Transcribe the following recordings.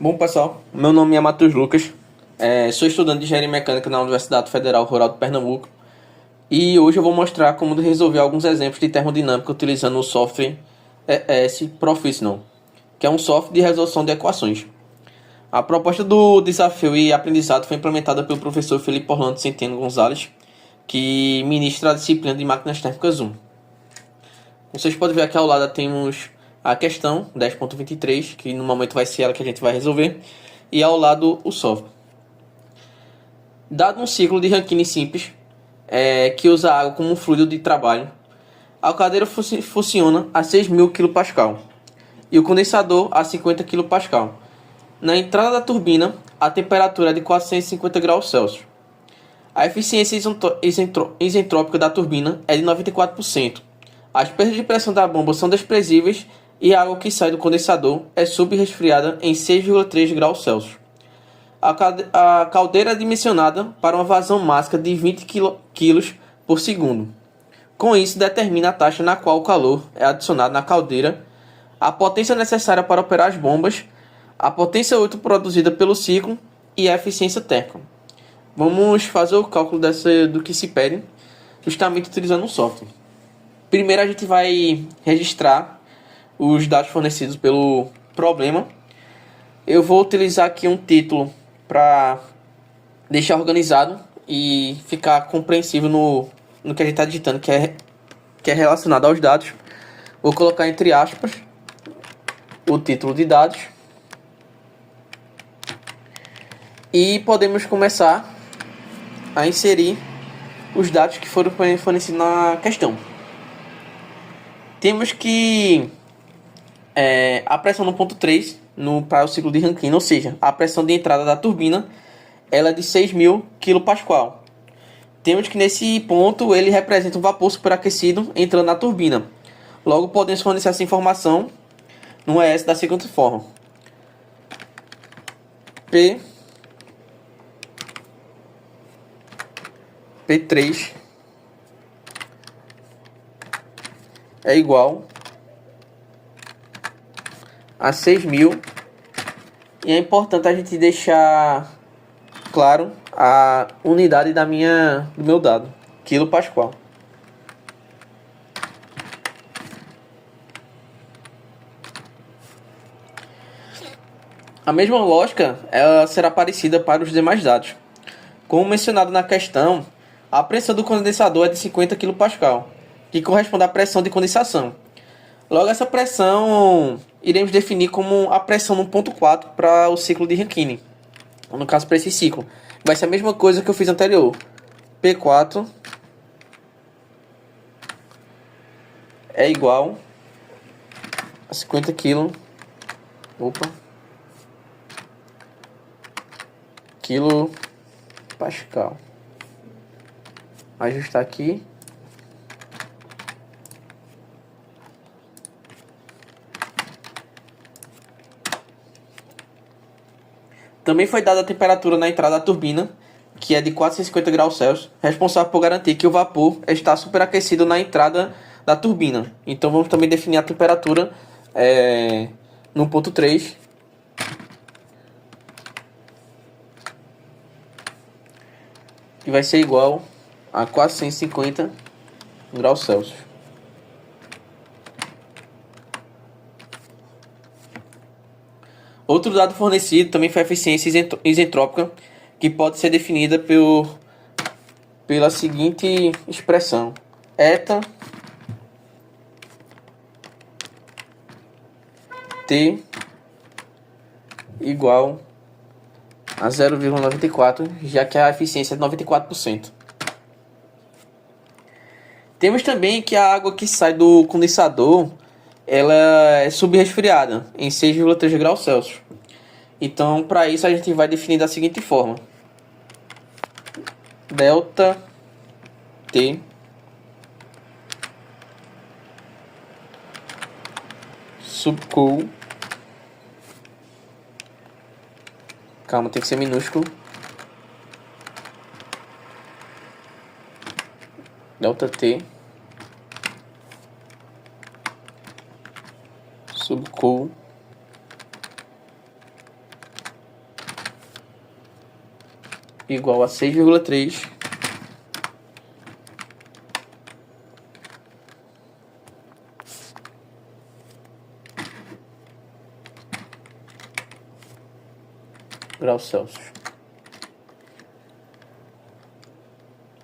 Bom, pessoal, meu nome é Matheus Lucas, sou estudante de Engenharia Mecânica na Universidade Federal Rural de Pernambuco e hoje eu vou mostrar como resolver alguns exemplos de termodinâmica utilizando o software ES Professional, que é um software de resolução de equações. A proposta do desafio e aprendizado foi implementada pelo professor Felipe Orlando Centeno Gonzalez, que ministra a disciplina de Máquinas Térmicas 1. Vocês podem ver aqui ao lado temos a questão 10.23, que no momento vai ser ela que a gente vai resolver, e ao lado o software. Dado um ciclo de Rankine simples, que usa água como um fluido de trabalho, a caldeira funciona a 6.000 kPa e o condensador a 50 kPa. Na entrada da turbina, a temperatura é de 450 graus Celsius. A eficiência isentrópica da turbina é de 94%. As perdas de pressão da bomba são desprezíveis e a água que sai do condensador é subresfriada em 6,3 graus Celsius. A caldeira é dimensionada para uma vazão máxima de 20 kg por segundo. Com isso, determina a taxa na qual o calor é adicionado na caldeira, a potência necessária para operar as bombas, a potência útil produzida pelo ciclo e a eficiência térmica. Vamos fazer o cálculo do que se pede, justamente utilizando o software. Primeiro a gente vai registrar os dados fornecidos pelo problema. Eu vou utilizar aqui um título para deixar organizado e ficar compreensível no que a gente está digitando, que é relacionado aos dados. Vou colocar entre aspas o título de dados e podemos começar a inserir os dados que foram fornecidos na questão. Temos que a pressão no ponto 3 para o ciclo de Rankine, ou seja, a pressão de entrada da turbina ela é de 6.000 kPa. Temos que nesse ponto ele representa um vapor superaquecido entrando na turbina. Logo podemos fornecer essa informação no ES da seguinte forma: P3 é igual a 6.000, e é importante a gente deixar claro a unidade do meu dado, quilopascal. A mesma lógica ela será parecida para os demais dados. Como mencionado na questão, a pressão do condensador é de 50 kPa, que corresponde à pressão de condensação. Logo, essa pressão iremos definir como a pressão no ponto 4 para o ciclo de Rankine. No caso, para esse ciclo, vai ser a mesma coisa que eu fiz anterior. P4 é igual a 50 kg. Quilo Pascal. Ajustar aqui. Também foi dada a temperatura na entrada da turbina, que é de 450 graus Celsius, responsável por garantir que o vapor está superaquecido na entrada da turbina. Então vamos também definir a temperatura no ponto 3. Que vai ser igual a 450 graus Celsius. Outro dado fornecido também foi a eficiência isentrópica, que pode ser definida pela seguinte expressão: eta T igual a 0,94, já que a eficiência é de 94%. Temos também que a água que sai do condensador ela é subresfriada em 6,3 graus Celsius. Então, para isso a gente vai definir da seguinte forma: delta T subcool. Calma, tem que ser minúsculo. Delta T subcool igual a 6,3 graus Celsius.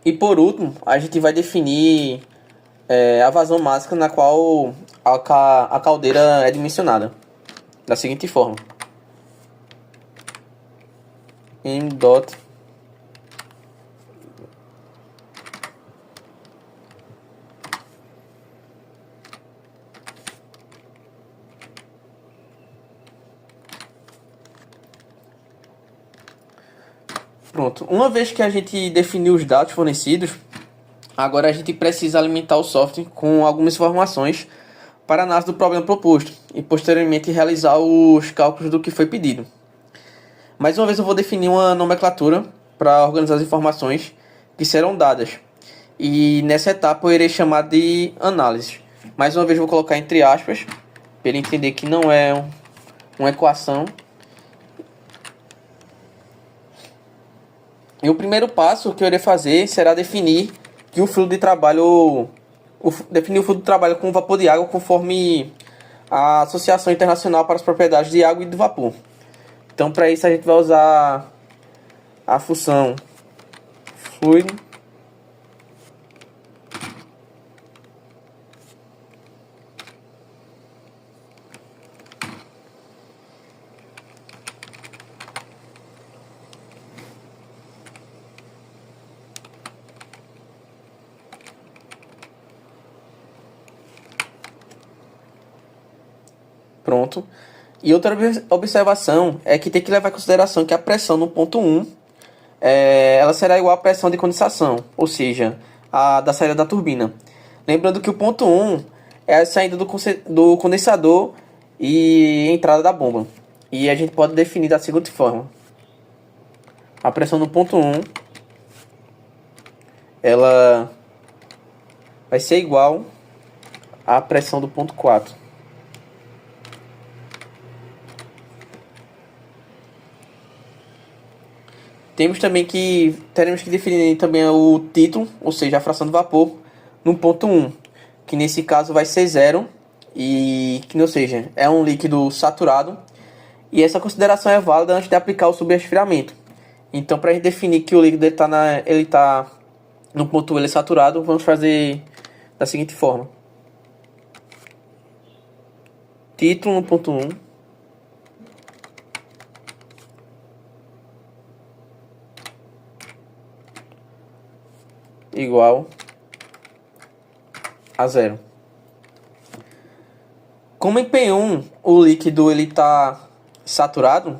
E por último, a gente vai definir a vazão máxima na qual a caldeira é dimensionada, da seguinte forma: m dot Pronto. Uma vez que a gente definiu os dados fornecidos, agora a gente precisa alimentar o software com algumas informações para a análise do problema proposto e posteriormente realizar os cálculos do que foi pedido. Mais uma vez eu vou definir uma nomenclatura para organizar as informações que serão dadas. E nessa etapa eu irei chamar de análise. Mais uma vez eu vou colocar entre aspas, para ele entender que não é uma equação. E o primeiro passo que eu irei fazer será definir que o fluxo de trabalho, definir o fluxo de trabalho com vapor de água conforme a Associação Internacional para as Propriedades de Água e de Vapor. Então, para isso a gente vai usar a função fluid Pronto. E outra observação é que tem que levar em consideração que a pressão no ponto 1 ela será igual à pressão de condensação, ou seja, a da saída da turbina. Lembrando que o ponto 1 é a saída do condensador e entrada da bomba. E a gente pode definir da seguinte forma: a pressão no ponto 1 ela vai ser igual à pressão do ponto 4. Teremos que definir também o título, ou seja, a fração de vapor, no ponto 1, que nesse caso vai ser 0, e que, ou seja, é um líquido saturado, e essa consideração é válida antes de aplicar o subresfriamento. Então, para a gente definir que o líquido ele tá no ponto 1 ele é saturado, vamos fazer da seguinte forma: título no ponto 1 igual a 0. Como em P1 o líquido ele está saturado,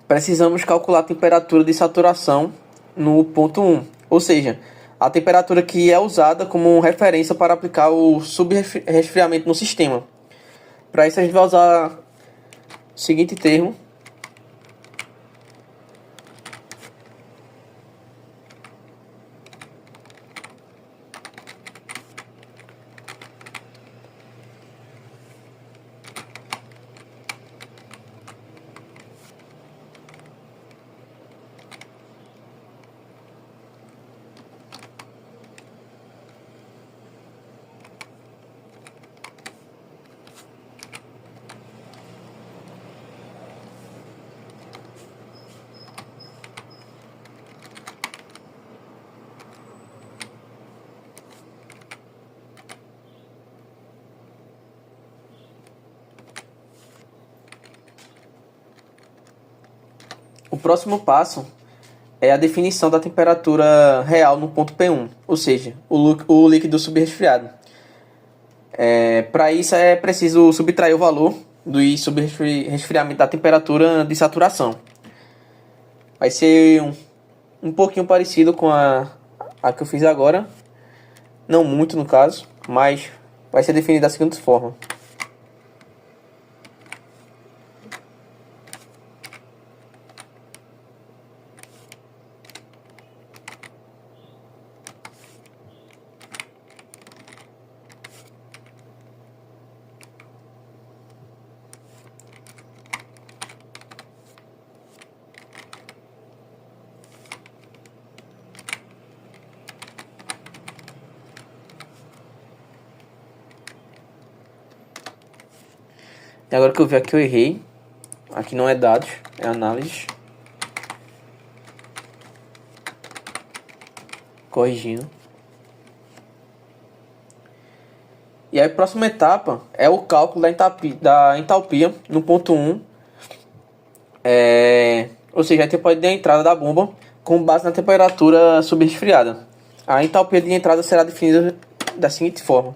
precisamos calcular a temperatura de saturação no ponto 1, ou seja, a temperatura que é usada como referência para aplicar o subresfriamento no sistema. Para isso a gente vai usar o seguinte termo: o próximo passo é a definição da temperatura real no ponto P1, ou seja, o líquido subresfriado. Para isso é preciso subtrair o valor do subresfriamento da temperatura de saturação. Vai ser um pouquinho parecido com a que eu fiz agora, não muito no caso, mas vai ser definido da seguinte forma: Agora que eu vi aqui, eu errei. Aqui não é dados, é análise. Corrigindo. E aí a próxima etapa é o cálculo da entalpia no ponto 1. Ou seja, a gente pode dar a entrada da bomba com base na temperatura subresfriada. A entalpia de entrada será definida da seguinte forma.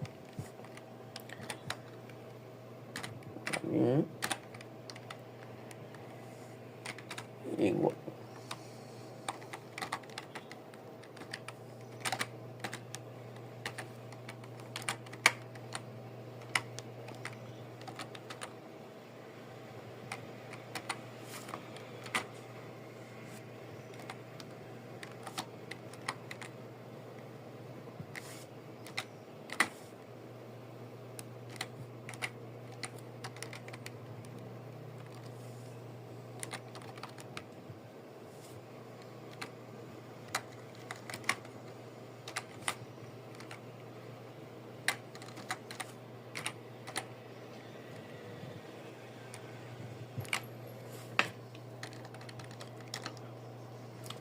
Igual.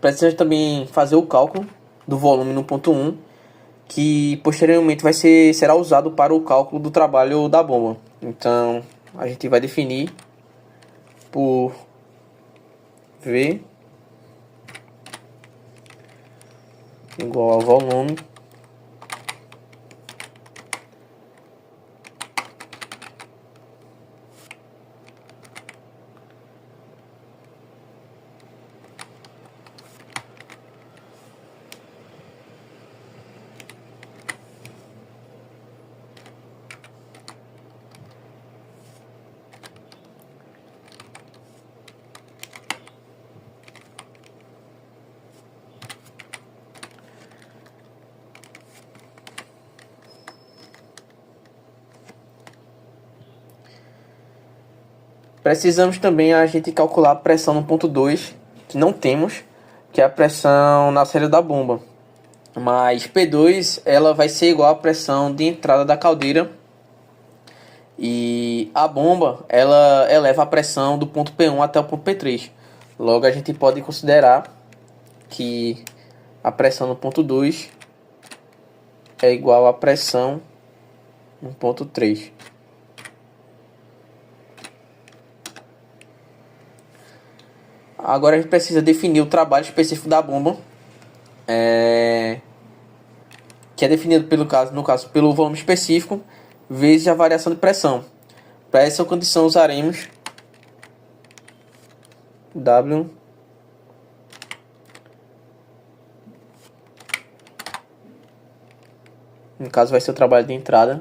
Precisa também fazer o cálculo do volume no ponto 1, que posteriormente será usado para o cálculo do trabalho da bomba. Então a gente vai definir por V igual ao volume Precisamos também a gente calcular a pressão no ponto 2, que não temos, que é a pressão na saída da bomba. Mas P2 ela vai ser igual à pressão de entrada da caldeira. E a bomba ela eleva a pressão do ponto P1 até o ponto P3. Logo a gente pode considerar que a pressão no ponto 2 é igual à pressão no ponto 3. Agora a gente precisa definir o trabalho específico da bomba, que é definido no caso pelo volume específico vezes a variação de pressão. Para essa condição usaremos W no caso vai ser o trabalho de entrada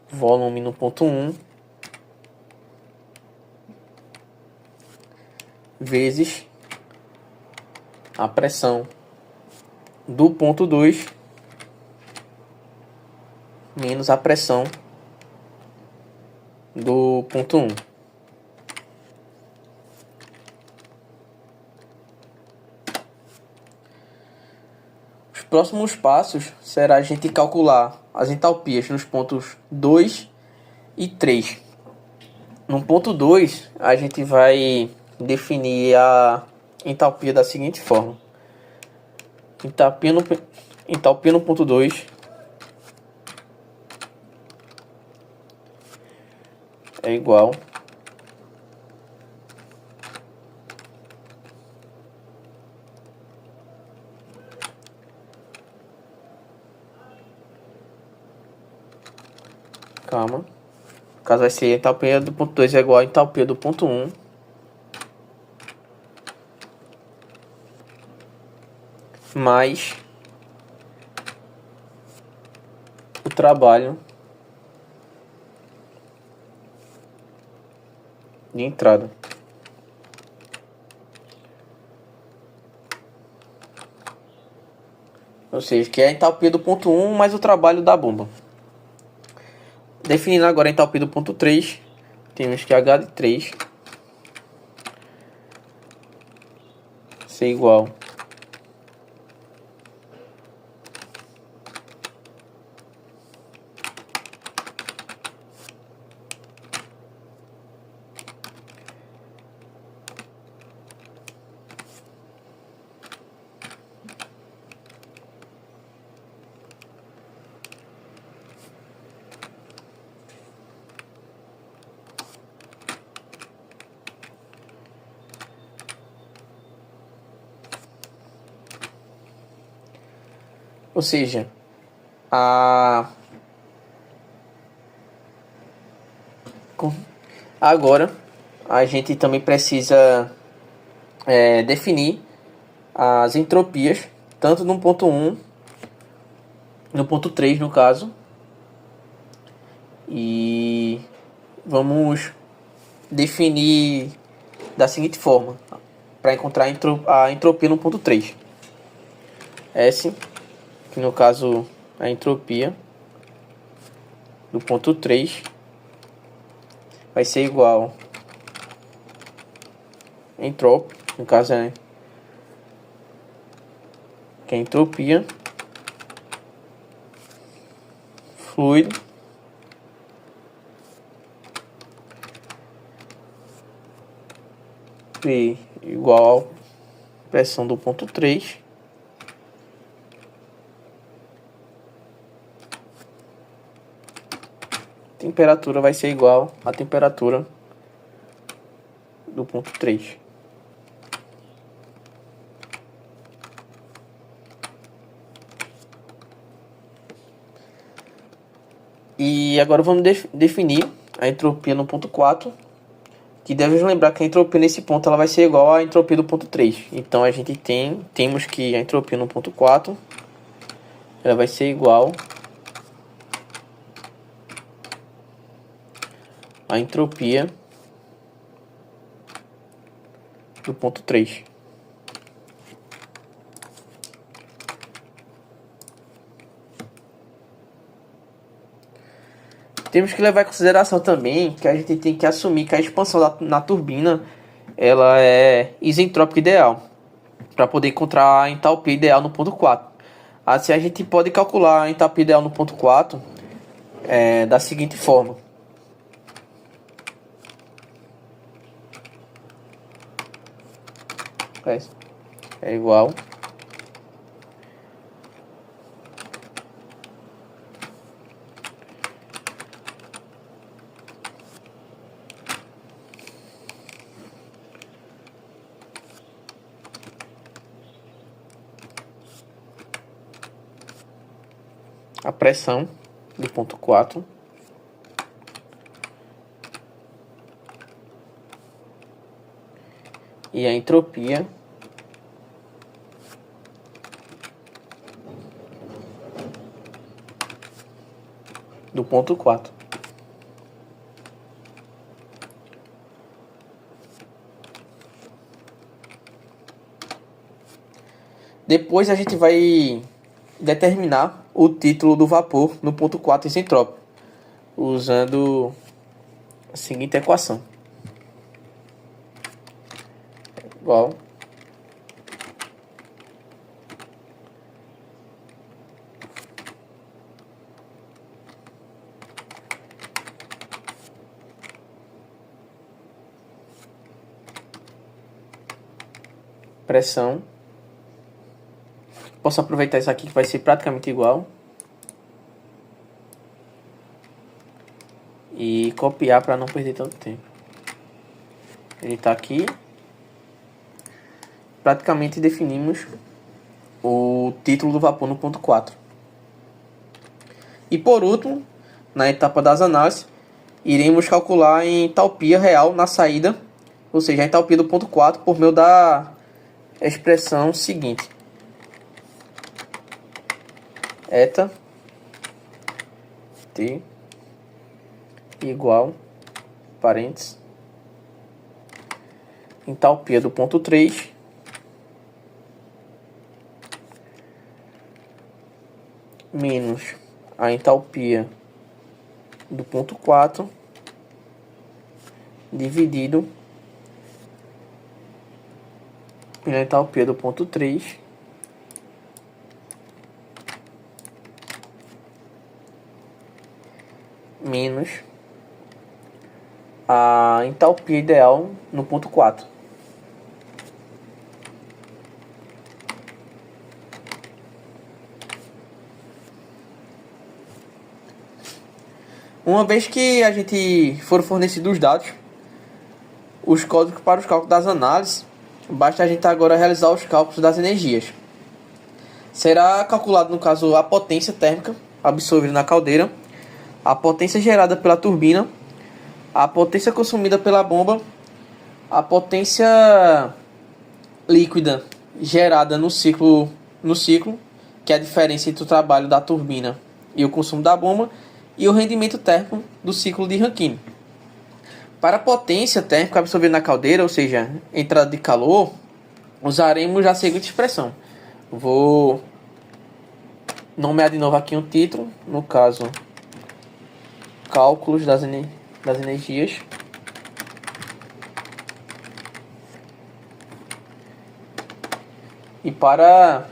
volume no ponto 1 vezes a pressão do ponto 2 menos a pressão do ponto 1. Os próximos passos será a gente calcular as entalpias nos pontos 2 e 3. No ponto 2, a gente vai definir a entalpia da seguinte forma. Entalpia no ponto 2 é igual calma. No caso vai ser a entalpia do ponto 2 é igual a entalpia do ponto 1 mais o trabalho de entrada. Ou seja, que é a entalpia do ponto 1 mais o trabalho da bomba. Definindo agora a entalpia do ponto 3, temos que H de 3 ser igual Ou seja, a agora a gente também precisa definir as entropias, tanto no ponto 1, no ponto 3 no caso. E vamos definir da seguinte forma, para encontrar a entropia no ponto 3. S, que no caso a entropia do ponto 3 vai ser igual a entropia, no caso que é a entropia fluido P igual a pressão do ponto 3 temperatura vai ser igual à temperatura do ponto 3. E agora vamos definir a entropia no ponto 4, que devemos lembrar que a entropia nesse ponto ela vai ser igual à entropia do ponto 3. Então a gente temos que a entropia no ponto 4 ela vai ser igual à entropia do ponto 3. Temos que levar em consideração também que a gente tem que assumir que a expansão na turbina ela é isentrópica ideal, para poder encontrar a entalpia ideal no ponto 4. Assim a gente pode calcular a entalpia ideal no ponto 4 da seguinte forma. É igual a pressão do ponto 4 e a entropia do ponto 4. Depois a gente vai determinar o título do vapor no ponto 4 isentrópico, usando a seguinte equação. Igual pressão. Posso aproveitar isso aqui que vai ser praticamente igual e copiar para não perder tanto tempo. Ele está aqui. Praticamente definimos o título do vapor no ponto 4. E por último, na etapa das análises, iremos calcular a entalpia real na saída, ou seja, a entalpia do ponto 4 por meio da expressão seguinte. Eta T igual, parênteses, entalpia do ponto 3 menos a entalpia do ponto 4 dividido pela entalpia do ponto 3 menos a entalpia ideal no ponto 4. Uma vez que a gente for fornecido os dados, os códigos para os cálculos das análises, basta a gente agora realizar os cálculos das energias. Será calculado, no caso, a potência térmica absorvida na caldeira, a potência gerada pela turbina, a potência consumida pela bomba, a potência líquida gerada no ciclo, que é a diferença entre o trabalho da turbina e o consumo da bomba, e o rendimento térmico do ciclo de Rankine. Para a potência térmica absorvida na caldeira, ou seja, entrada de calor, usaremos a seguinte expressão. Vou nomear de novo aqui um título, no caso, cálculos das energias e para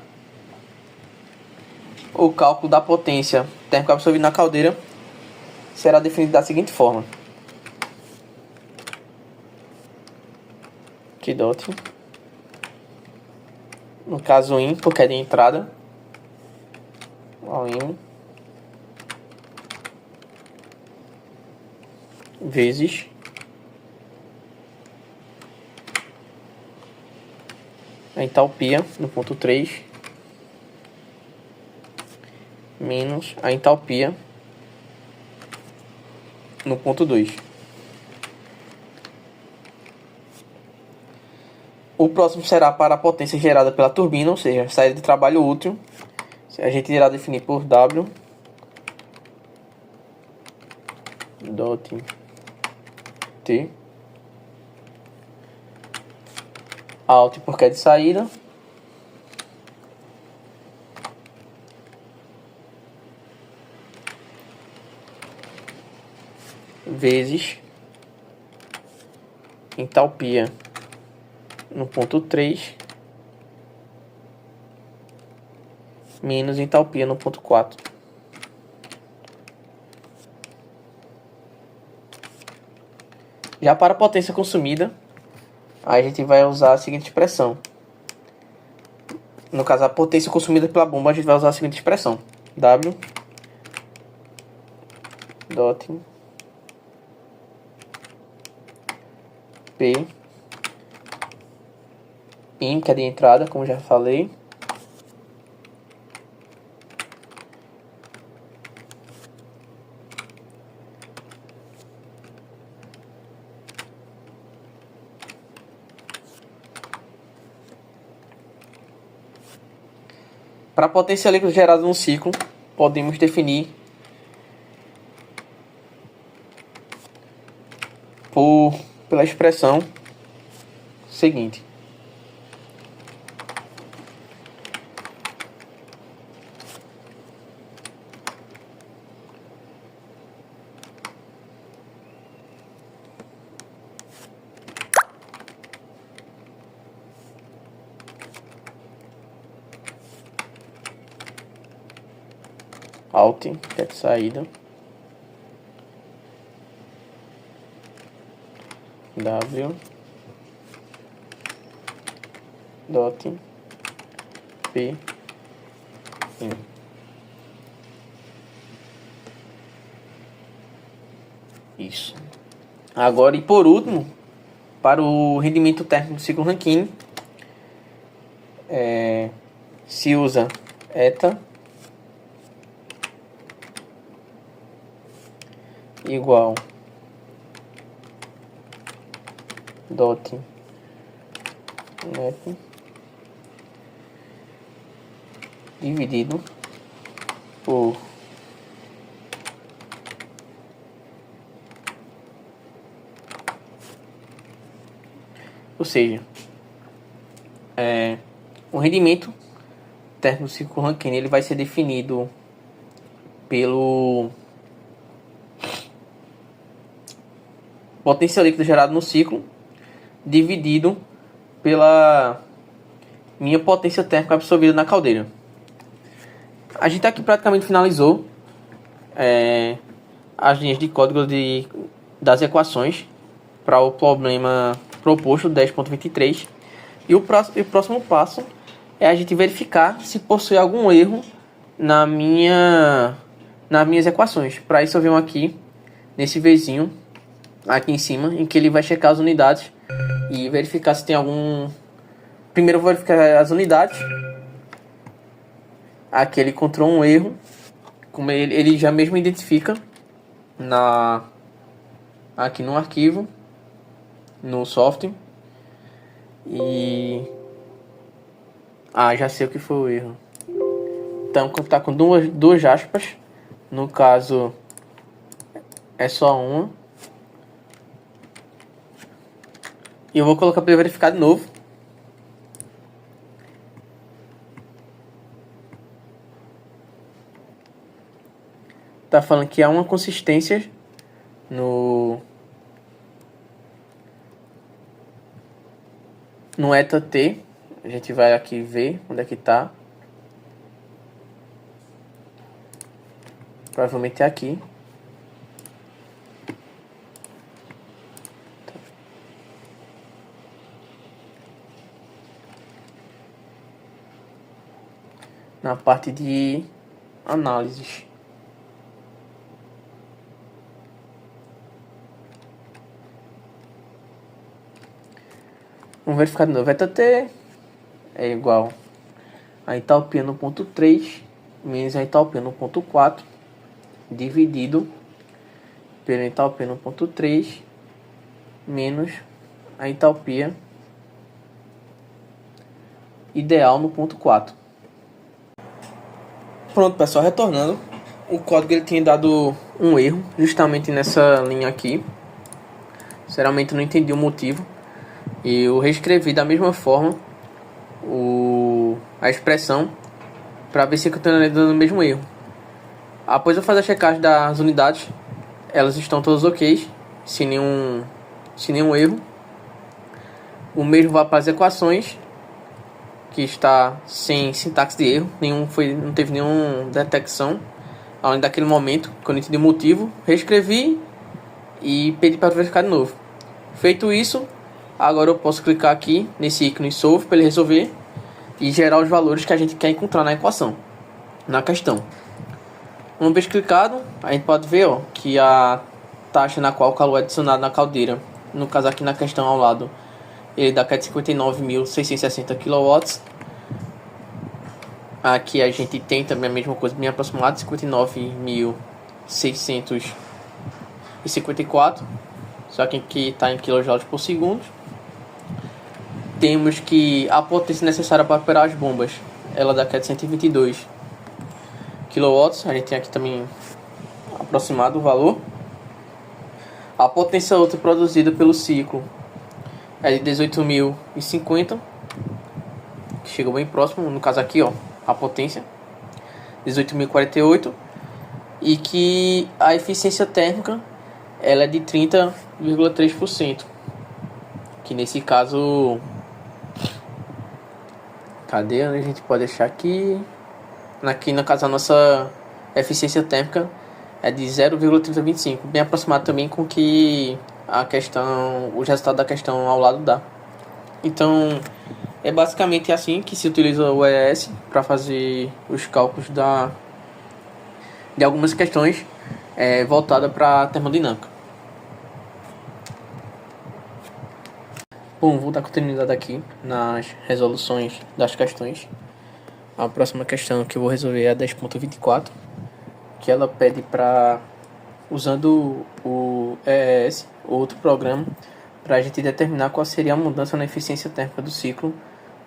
o cálculo da potência térmica absorvida na caldeira será definido da seguinte forma: Q dot, no caso IN, porque é de entrada, ao IN, vezes a entalpia no ponto 3 menos a entalpia no ponto 2. O próximo será para a potência gerada pela turbina, ou seja, saída de trabalho útil. A gente irá definir por W dot T out porque é de saída vezes entalpia no ponto 3 menos entalpia no ponto 4. Já para a potência consumida, a gente vai usar a seguinte expressão. No caso, a potência consumida pela bomba, a gente vai usar a seguinte expressão. W dot P IN, que é de entrada, como já falei, para a potência líquida gerada no ciclo, podemos definir pela expressão seguinte. Out, que é de saída, W dot P IN. Isso. Agora, e por último, para o rendimento térmico do ciclo Rankine, se usa eta igual dot net dividido por ou seja, o rendimento térmico do ciclo Rankine ele vai ser definido pelo potência líquida gerada no ciclo dividido pela minha potência térmica absorvida na caldeira. A gente aqui praticamente finalizou as linhas de código das equações para o problema proposto 10.23. E o próximo passo é a gente verificar se possui algum erro nas minhas equações. Para isso eu venho aqui nesse vizinho aqui em cima, em que ele vai checar as unidades e verificar se tem algum... Primeiro eu vou verificar as unidades aqui ele encontrou um erro, como ele já mesmo identifica aqui no arquivo, no software. E já sei o que foi o erro. Então, quando tá com duas aspas, no caso é só uma, e eu vou colocar para verificar de novo. Tá falando que há uma consistência no eta t. A gente vai aqui ver onde é que tá. Provavelmente é aqui. Na parte de análises. Vamos verificar de novo. Eta T é igual a entalpia no ponto 3 menos a entalpia no ponto 4 dividido pela entalpia no ponto 3 menos a entalpia ideal no ponto 4. Pronto, pessoal, retornando. O código ele tinha dado um erro justamente nessa linha aqui. Sinceramente não entendi o motivo. E eu reescrevi da mesma forma a expressão para ver se eu estou dando o mesmo erro. Após eu fazer a checagem das unidades, elas estão todas ok, sem nenhum erro. O mesmo vai para as equações, que está sem sintaxe de erro, não teve nenhuma detecção. Além daquele momento, quando eu entendi o motivo, reescrevi e pedi para verificar de novo. Feito isso, agora eu posso clicar aqui nesse ícone Solve para ele resolver e gerar os valores que a gente quer encontrar na equação, na questão. Uma vez clicado, a gente pode ver que a taxa na qual o calor é adicionado na caldeira, no caso aqui na questão ao lado, ele dá 59.660 kW. Aqui a gente tem também a mesma coisa, bem aproximado, 59.654, só que aqui está em kJ por segundo. Temos que a potência necessária para operar as bombas, ela dá 122 kW. A gente tem aqui também aproximado o valor. A potência outra produzida pelo ciclo é de 18.050, que chegou bem próximo, no caso aqui a potência 18.048, e que a eficiência térmica ela é de 30,3%, que nesse caso, cadê? A gente pode deixar aqui no caso a nossa eficiência térmica é de 0,3025, bem aproximado também com que o resultado da questão ao lado dá. Então é basicamente assim que se utiliza o ES para fazer os cálculos de algumas questões voltadas para a termodinâmica. Bom, vou dar continuidade aqui nas resoluções das questões. A próxima questão que eu vou resolver é a 10.24, que ela pede para, usando o EES, outro programa, para a gente determinar qual seria a mudança na eficiência térmica do ciclo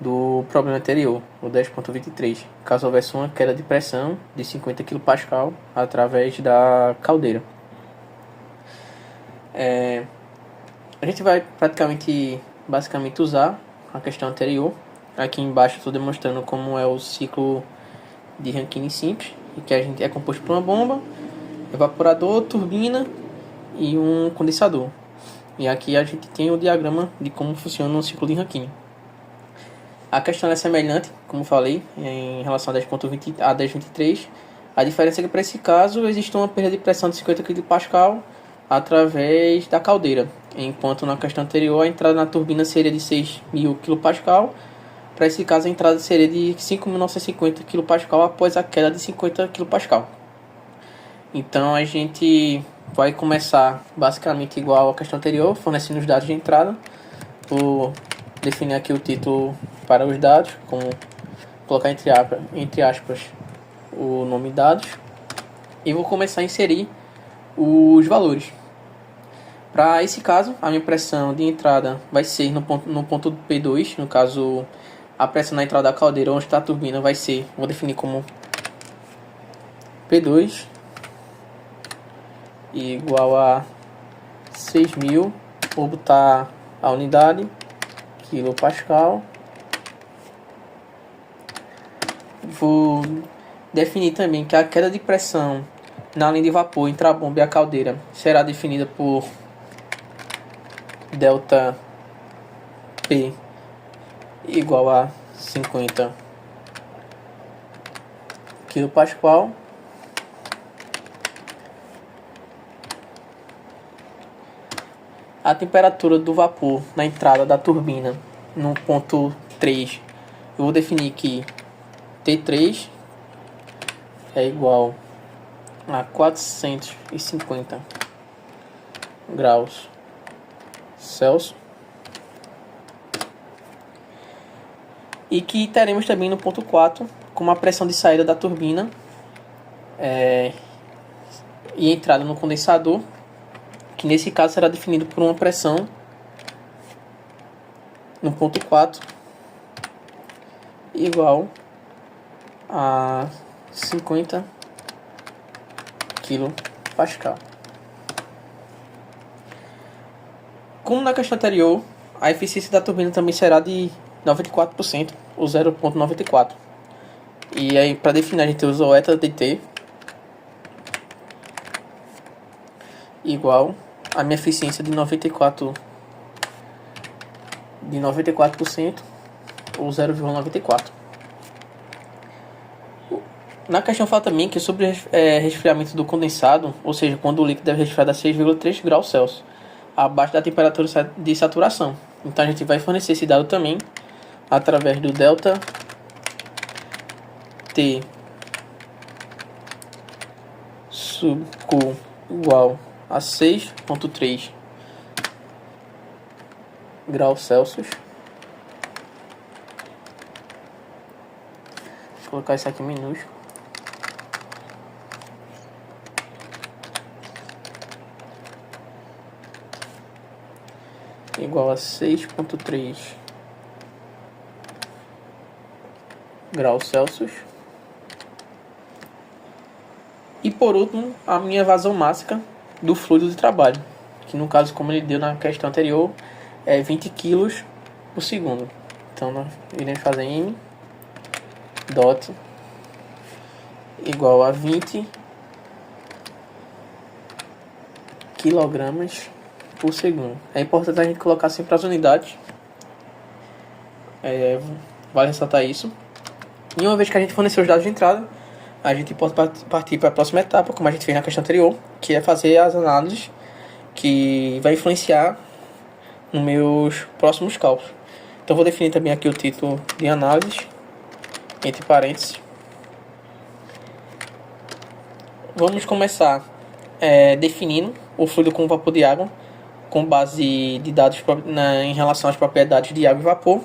do problema anterior, o 10.23, caso houvesse uma queda de pressão de 50 kPa através da caldeira. A gente vai basicamente usar a questão anterior. Aqui embaixo estou demonstrando como é o ciclo de Rankine simples, e que a gente é composto por uma bomba, evaporador, turbina e um condensador. E aqui a gente tem o diagrama de como funciona o ciclo de Rankine. A questão é semelhante, como falei, em relação a 10.23. A diferença é que para esse caso existe uma perda de pressão de 50 kPa através da caldeira, enquanto na questão anterior a entrada na turbina seria de 6.000 kPa. Para esse caso a entrada seria de 5.950 kPa após a queda de 50 kPa. Então a gente vai começar basicamente igual à questão anterior, fornecendo os dados de entrada. Vou definir aqui o título para os dados, como colocar entre aspas o nome dados e vou começar a inserir os valores. Para esse caso, a minha pressão de entrada vai ser no ponto P2, no caso a pressão na entrada da caldeira onde está a turbina vai ser, vou definir como P2 igual a 6.000, vou botar a unidade, kilopascal. Vou definir também que a queda de pressão na linha de vapor entre a bomba e a caldeira será definida por delta P igual a 50 kPa. A temperatura do vapor na entrada da turbina no ponto 3, eu vou definir que T3 é igual a 450 graus Celsius. E que teremos também no ponto 4 como a pressão de saída da turbina e entrada no condensador, que nesse caso será definido por uma pressão no ponto 4 igual a 50 kPa. Como na questão anterior, a eficiência da turbina também será de 94%, ou 0,94. E aí, para definir, a gente usa o eta de T igual a minha eficiência de 94%, ou 0,94. Na questão fala também que sobre resfriamento do condensado, ou seja, quando o líquido deve resfriar a 6,3 graus Celsius, abaixo da temperatura de saturação. Então a gente vai fornecer esse dado também através do delta T sub Q igual a 6,3 graus Celsius. Deixa eu colocar isso aqui em minúsculo. Igual a 6,3 graus Celsius. E por último, a minha vazão máxima do fluido de trabalho, que no caso, como ele deu na questão anterior, é 20 kg por segundo. Então nós iremos fazer M dot igual a 20 kg por segundo. É importante a gente colocar sempre as unidades. Vale ressaltar isso. E uma vez que a gente forneceu os dados de entrada, a gente pode partir para a próxima etapa, como a gente fez na questão anterior, que é fazer as análises que vai influenciar nos meus próximos cálculos. Então vou definir também aqui o título de análise, entre parênteses. Vamos começar definindo o fluido com vapor de água, com base de dados em relação às propriedades de água e vapor.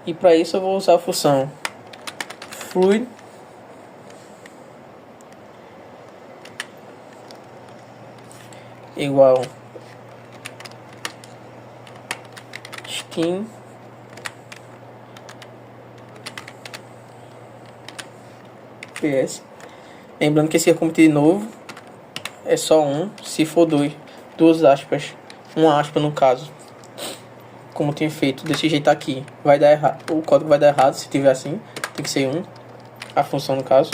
E para isso eu vou usar a função fluid igual steam PS. Lembrando que esse recurso de novo é só um, se for duas aspas, uma aspa no caso, como tinha feito desse jeito aqui, vai dar errado, o código vai dar errado se tiver assim, tem que ser um, a função no caso.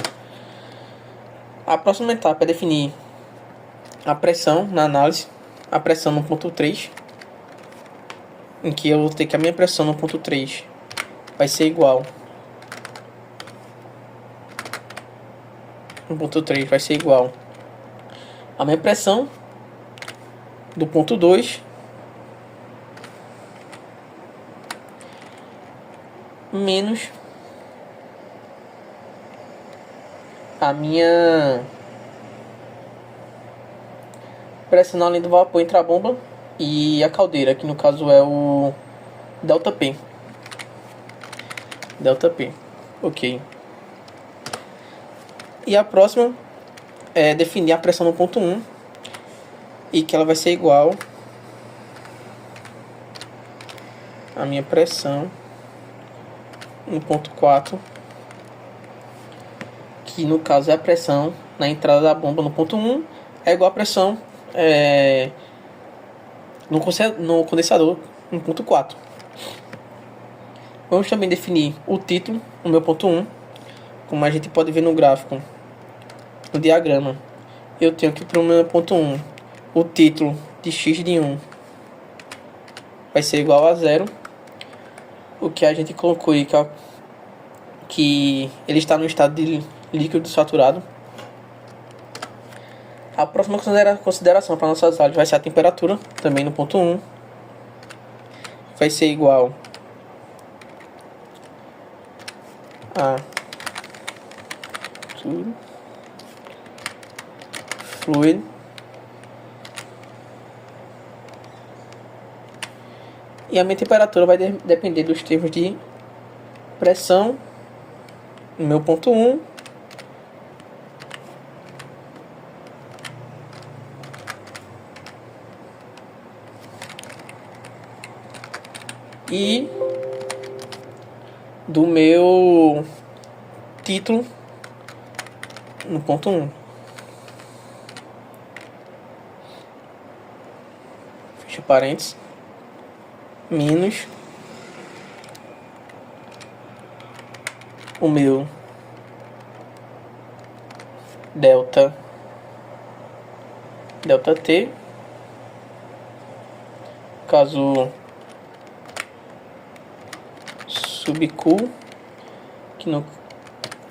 A próxima etapa é definir a pressão na análise, a pressão no ponto 3, em que eu vou ter que a minha pressão no ponto 3 vai ser igual, no ponto 3 vai ser igual a minha pressão do ponto 2 menos a minha pressão na linha do vapor entre a bomba e a caldeira, que no caso é o delta P. Ok. E a próxima é definir a pressão no ponto 1 e que ela vai ser igual a minha pressão no ponto 4, que no caso é a pressão na entrada da bomba no ponto 1, é igual a pressão no condensador no ponto 4. Vamos também definir o título no meu ponto 1, como a gente pode ver no gráfico, no diagrama. Eu tenho que para o meu ponto 1, o título de x de 1 vai ser igual a 0. O que a gente colocou aí que ele está no estado de líquido saturado. A próxima consideração para nossas aulas vai ser a temperatura, também no ponto 1. Vai ser igual a fluid e a minha temperatura vai depender dos termos de pressão no meu ponto 1 e do meu título no ponto 1. Fecha parênteses. Menos o meu delta T, caso subcool,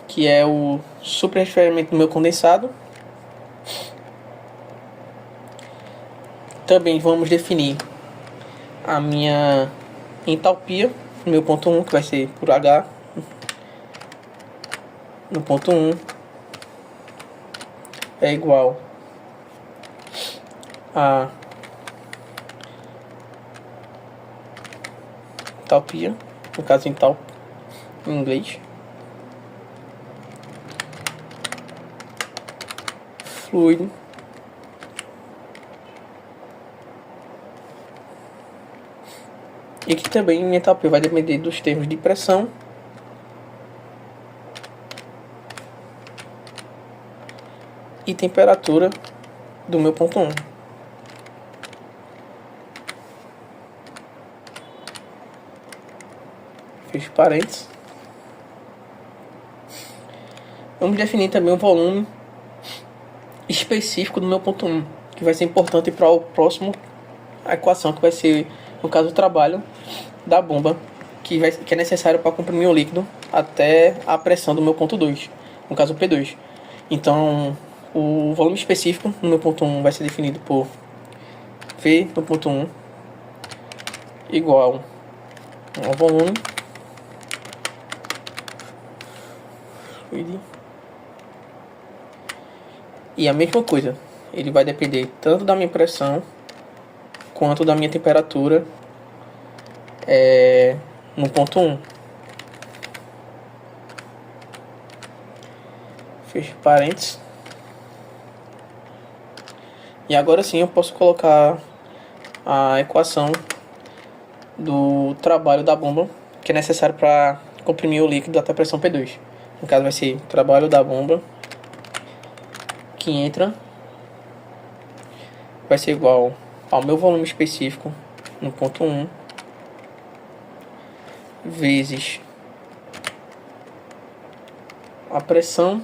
que é o superresfriamento do meu condensado. Também vamos definir a minha entalpia no meu ponto 1, que vai ser por H no ponto 1 é igual a entalpia, no caso entalp em inglês, fluido e que também minha entalpia vai depender dos termos de pressão e temperatura do meu ponto 1. Fecho parênteses. Vamos definir também o volume específico do meu ponto 1, que vai ser importante para o próximo equação, que vai ser, no caso, o trabalho da bomba, que é necessário para comprimir o líquido até a pressão do meu ponto 2, no caso o P2. Então, o volume específico no meu ponto 1 vai ser definido por V no ponto 1 igual ao volume e a mesma coisa, ele vai depender tanto da minha pressão quanto da minha temperatura no ponto 1. Fecho parênteses. E agora sim eu posso colocar a equação do trabalho da bomba, que é necessário para comprimir o líquido até a pressão P2. No caso vai ser trabalho da bomba que entra vai ser igual ao meu volume específico no ponto 1 vezes a pressão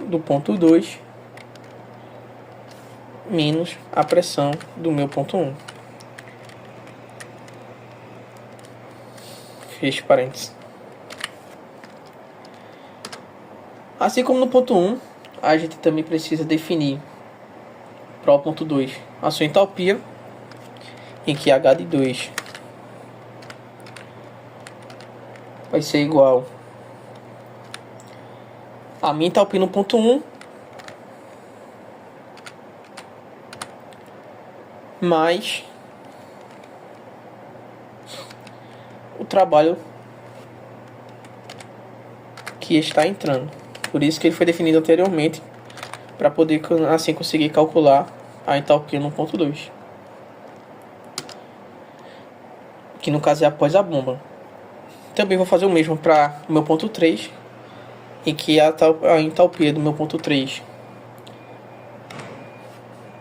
do ponto 2 menos a pressão do meu ponto 1. Fecho parênteses. Assim como no ponto 1, a gente também precisa definir para o ponto 2 a sua entalpia, em que H de 2 vai ser igual a minha entalpia no ponto 1 mais o trabalho que está entrando. Por isso que ele foi definido anteriormente, para poder assim conseguir calcular a entalpia no ponto 2, que no caso é após a bomba. Também vou fazer o mesmo para o meu ponto 3, em que a entalpia do meu ponto 3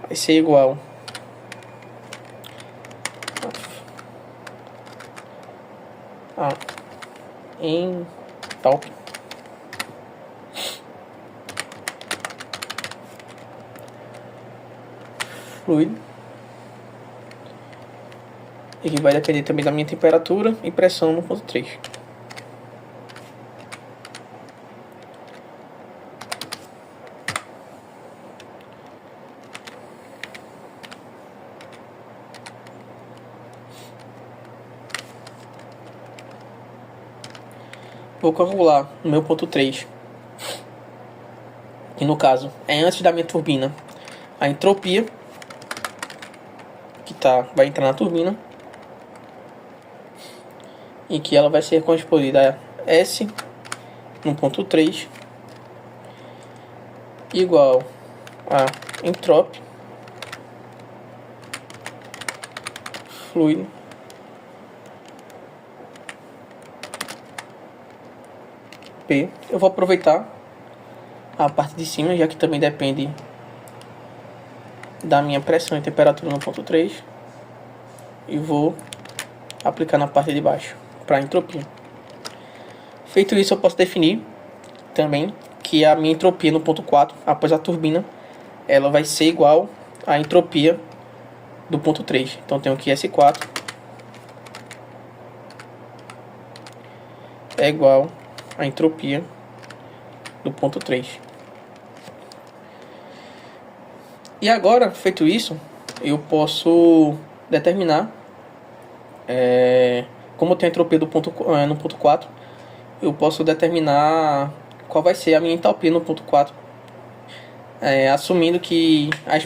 vai ser igual a entalpia fluido, e que vai depender também da minha temperatura e pressão no ponto 3. Vou calcular no meu ponto 3, que no caso é antes da minha turbina, a entropia que vai entrar na turbina, e que ela vai ser correspondida a S no ponto 3 igual a entropia fluido P. Eu vou aproveitar a parte de cima, já que também depende da minha pressão e temperatura no ponto 3, e vou aplicar na parte de baixo para a entropia. Feito isso, eu posso definir também que a minha entropia no ponto 4, após a turbina, ela vai ser igual à entropia do ponto 3. Então tenho que S4 é igual à entropia do ponto 3. E agora, feito isso, eu posso determinar, como tem a entropia do ponto, no ponto 4, eu posso determinar qual vai ser a minha entalpia no ponto 4, assumindo que a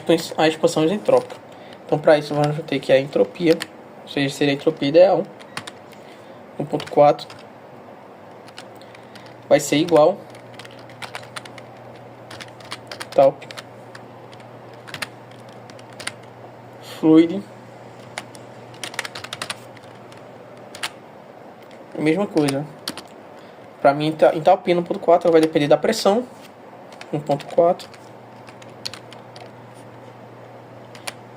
expansão é isentrópica. Então, para isso, vamos ter que a entropia, ou seja, seria a entropia ideal, no ponto 4, vai ser igual entalpia fluido, a mesma coisa. Para mim, entalpia no ponto 4 vai depender da pressão no ponto 4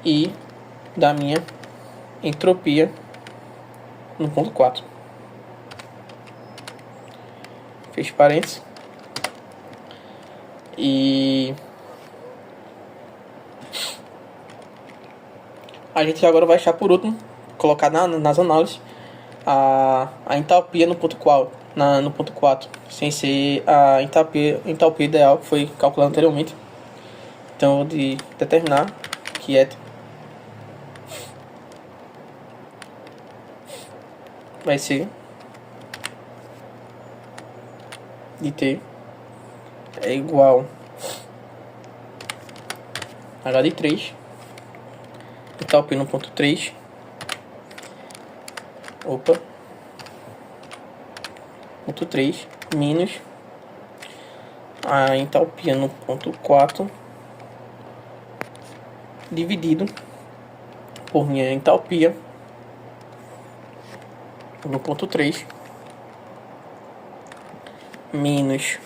e da minha entropia no ponto 4. Fecho parênteses. E a gente agora vai achar por último, colocar nas análises, a entalpia no ponto 4, sem ser a entalpia ideal que foi calculada anteriormente. Então eu vou determinar que vai ser de T é igual a H de 3, entalpia no ponto 3, ponto 3, menos a entalpia no ponto 4, dividido por minha entalpia no ponto 3, menos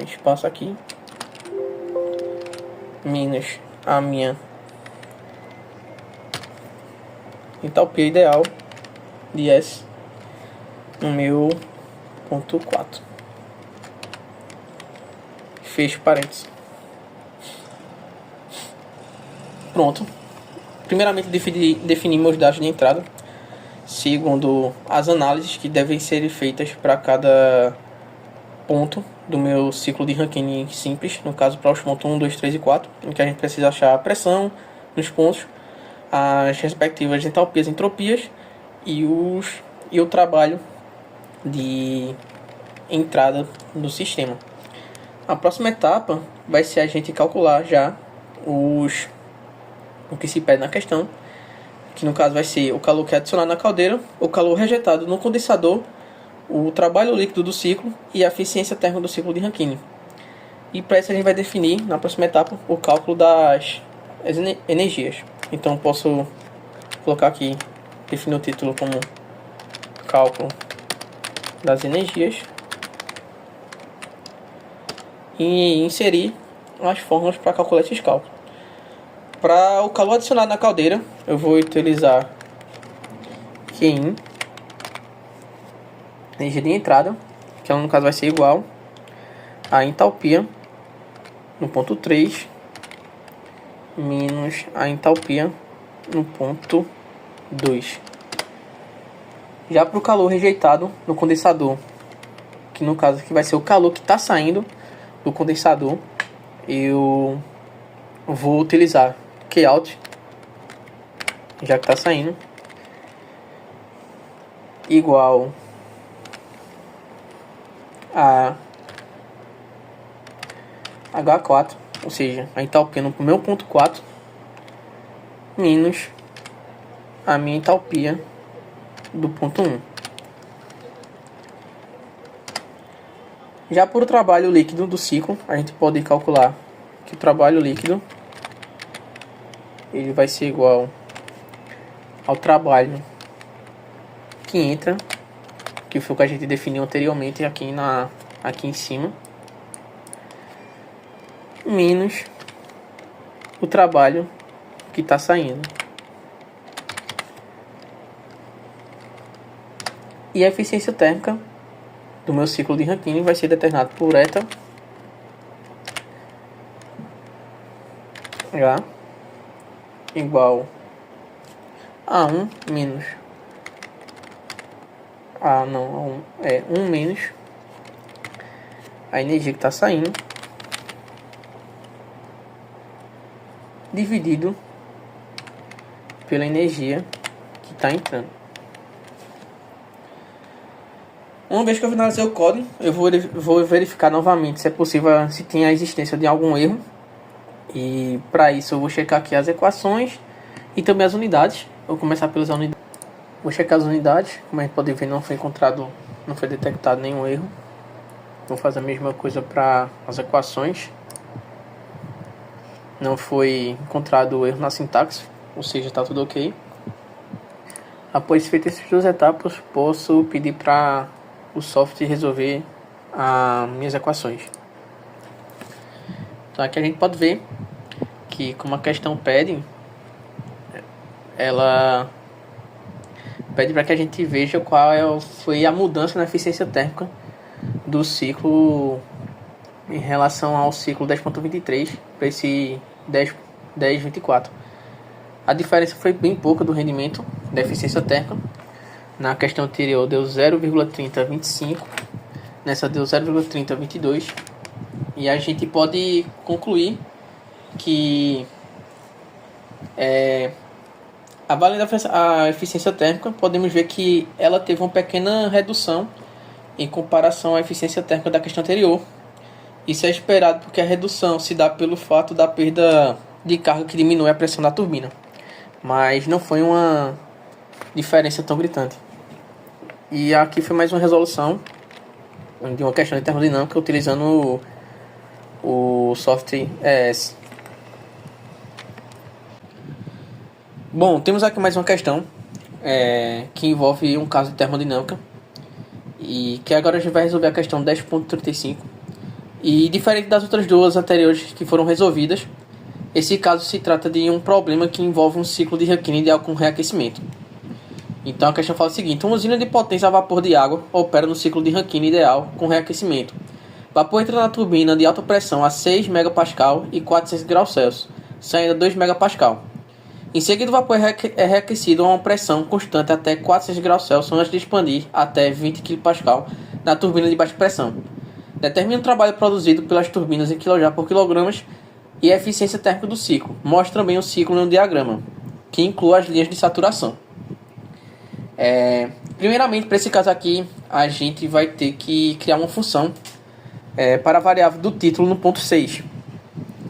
espaço aqui, menos a minha entalpia ideal de S no meu ponto 4. Fecho parênteses. Pronto. Primeiramente defini meus dados de entrada, segundo as análises que devem ser feitas para cada ponto do meu ciclo de Rankine simples, no caso para os pontos 1, 2, 3 e 4, em que a gente precisa achar a pressão nos pontos, as respectivas entalpias e entropias e o trabalho de entrada do sistema. A próxima etapa vai ser a gente calcular já o que se pede na questão, que no caso vai ser o calor que é adicionado na caldeira, o calor rejetado no condensador o trabalho líquido do ciclo e a eficiência térmica do ciclo de Rankine. E para isso a gente vai definir, na próxima etapa, o cálculo das energias. Então posso colocar aqui, definir o título como cálculo das energias e inserir as fórmulas para calcular esses cálculos. Para o calor adicionado na caldeira, eu vou utilizar Qin, energia de entrada, que no caso vai ser igual a entalpia no ponto 3 menos a entalpia no ponto 2. Já para o calor rejeitado no condensador, que no caso aqui vai ser o calor que está saindo do condensador, eu vou utilizar Qout, já que está saindo, igual a H4, ou seja, a entalpia no meu ponto 4 menos a minha entalpia do ponto 1. Já por o trabalho líquido do ciclo, a gente pode calcular que o trabalho líquido ele vai ser igual ao trabalho que entra, que foi o que a gente definiu anteriormente aqui em cima, menos o trabalho que está saindo. E a eficiência térmica do meu ciclo de Rankine vai ser determinado por eta H igual a 1 menos 1 menos a energia que está saindo dividido pela energia que está entrando. Uma vez que eu finalizei o código, eu vou verificar novamente se é possível, se tem a existência de algum erro. E para isso eu vou checar aqui as equações e também as unidades. Vou começar pelas unidades. Vou checar as unidades. Como a gente pode ver, não foi detectado nenhum erro. Vou fazer a mesma coisa para as equações. Não foi encontrado erro na sintaxe, ou seja, está tudo ok. Após feitas essas duas etapas, posso pedir para o software resolver as minhas equações. Então aqui a gente pode ver que, como a questão pede, ela pede para que a gente veja qual foi a mudança na eficiência térmica do ciclo em relação ao ciclo 10.23 para esse 10.24. A diferença foi bem pouca do rendimento da eficiência térmica. Na questão anterior deu 0,3025, nessa deu 0,3022. E a gente pode concluir que avaliando a eficiência térmica, podemos ver que ela teve uma pequena redução em comparação à eficiência térmica da questão anterior. Isso é esperado porque a redução se dá pelo fato da perda de carga que diminui a pressão da turbina, mas não foi uma diferença tão gritante. E aqui foi mais uma resolução de uma questão de termodinâmica utilizando o software ES. Bom, temos aqui mais uma questão que envolve um caso de termodinâmica, e que agora a gente vai resolver a questão 10.35. E diferente das outras duas anteriores que foram resolvidas, esse caso se trata de um problema que envolve um ciclo de Rankine ideal com reaquecimento. Então a questão fala o seguinte: uma usina de potência a vapor de água opera no ciclo de Rankine ideal com reaquecimento. Vapor entra na turbina de alta pressão a 6 MPa e 400 graus Celsius, saindo a 2 MPa. Em seguida, o vapor é reaquecido a uma pressão constante até 400 graus Celsius antes de expandir até 20 kPa na turbina de baixa pressão. Determina o trabalho produzido pelas turbinas em kJ por kg e a eficiência térmica do ciclo. Mostra também o ciclo em um diagrama, que inclui as linhas de saturação. Primeiramente, para esse caso aqui, a gente vai ter que criar uma função para a variável do título no ponto 6.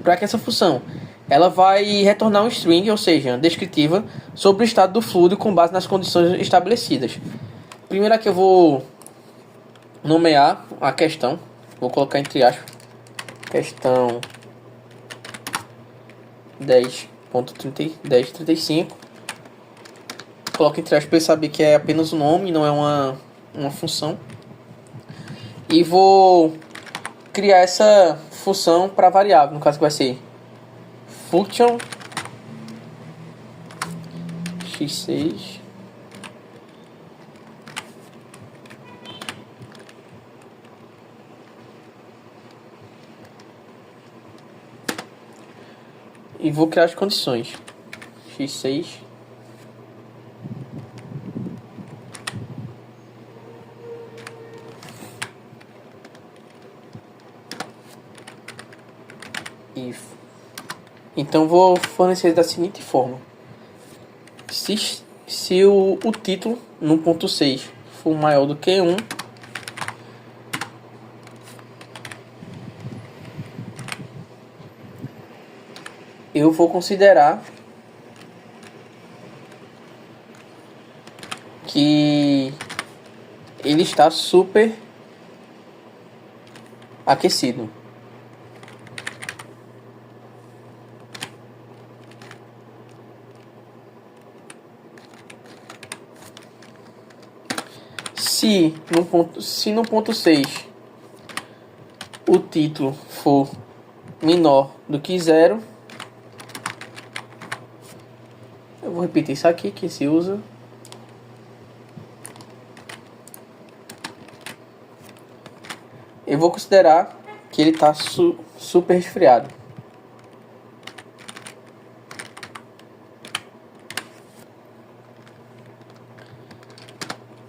Para que essa função ela vai retornar um string, ou seja, descritiva, sobre o estado do fluido com base nas condições estabelecidas. Primeiro aqui eu vou nomear a questão. Vou colocar entre aspas. Questão 10.35. Coloco entre aspas para ele saber que é apenas um nome, não é uma função. E vou criar essa função para variável, no caso que vai ser function x6 e vou criar as condições x6 if. Então vou fornecer da seguinte forma: se o título no ponto 6 for maior do que 1, eu vou considerar que ele está super aquecido. Se no ponto 6 o título for menor do que 0, eu vou repetir isso aqui que se usa. Eu vou considerar que ele está super resfriado.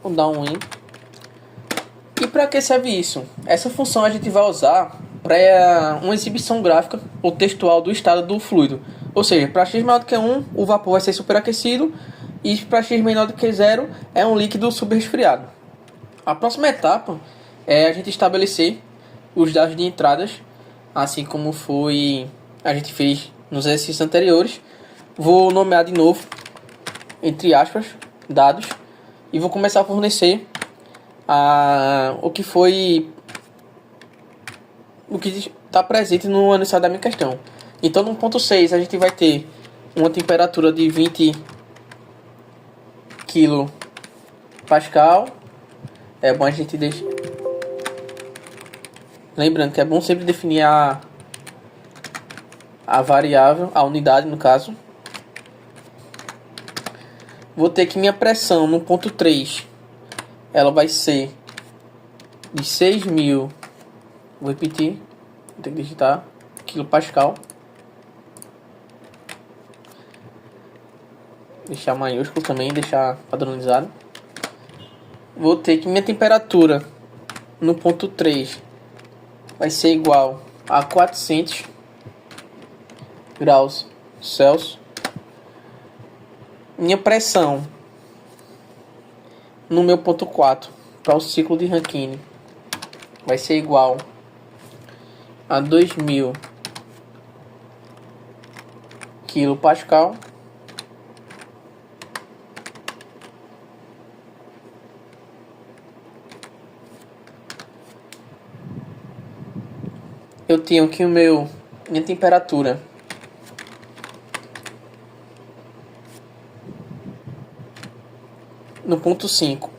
Vou dar um in. E para que serve isso? Essa função a gente vai usar para uma exibição gráfica ou textual do estado do fluido. Ou seja, para x maior do que 1, o vapor vai ser superaquecido, e para x menor do que 0, é um líquido superresfriado. A próxima etapa é a gente estabelecer os dados de entradas, assim como a gente fez nos exercícios anteriores. Vou nomear de novo, entre aspas, dados, e vou começar a fornecer o que está presente no enunciado da minha questão. Então no ponto 6 a gente vai ter uma temperatura de 20 kPa. É bom a gente deixar, lembrando que é bom sempre definir a variável, a unidade no caso. Vou ter que minha pressão no ponto 3 ela vai ser de 6.000, vou repetir, vou ter que digitar, kPa. Deixar maiúsculo também, deixar padronizado. Vou ter que minha temperatura no ponto 3 vai ser igual a 400 graus Celsius. Minha pressão no meu ponto 4 para o ciclo de Rankine vai ser igual a 2.000 kPa. Eu tenho que minha temperatura no ponto 5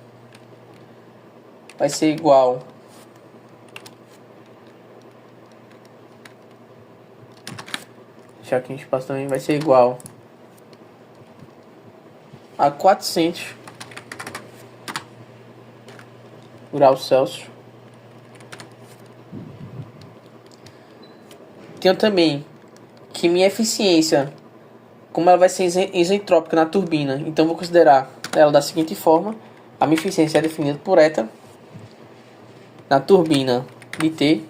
vai ser igual deixar aqui um espaço também, vai ser igual a 400 graus Celsius. Tenho também que minha eficiência, como ela vai ser isentrópica na turbina, então vou considerar ela da seguinte forma: a minha eficiência é definida por eta na turbina de T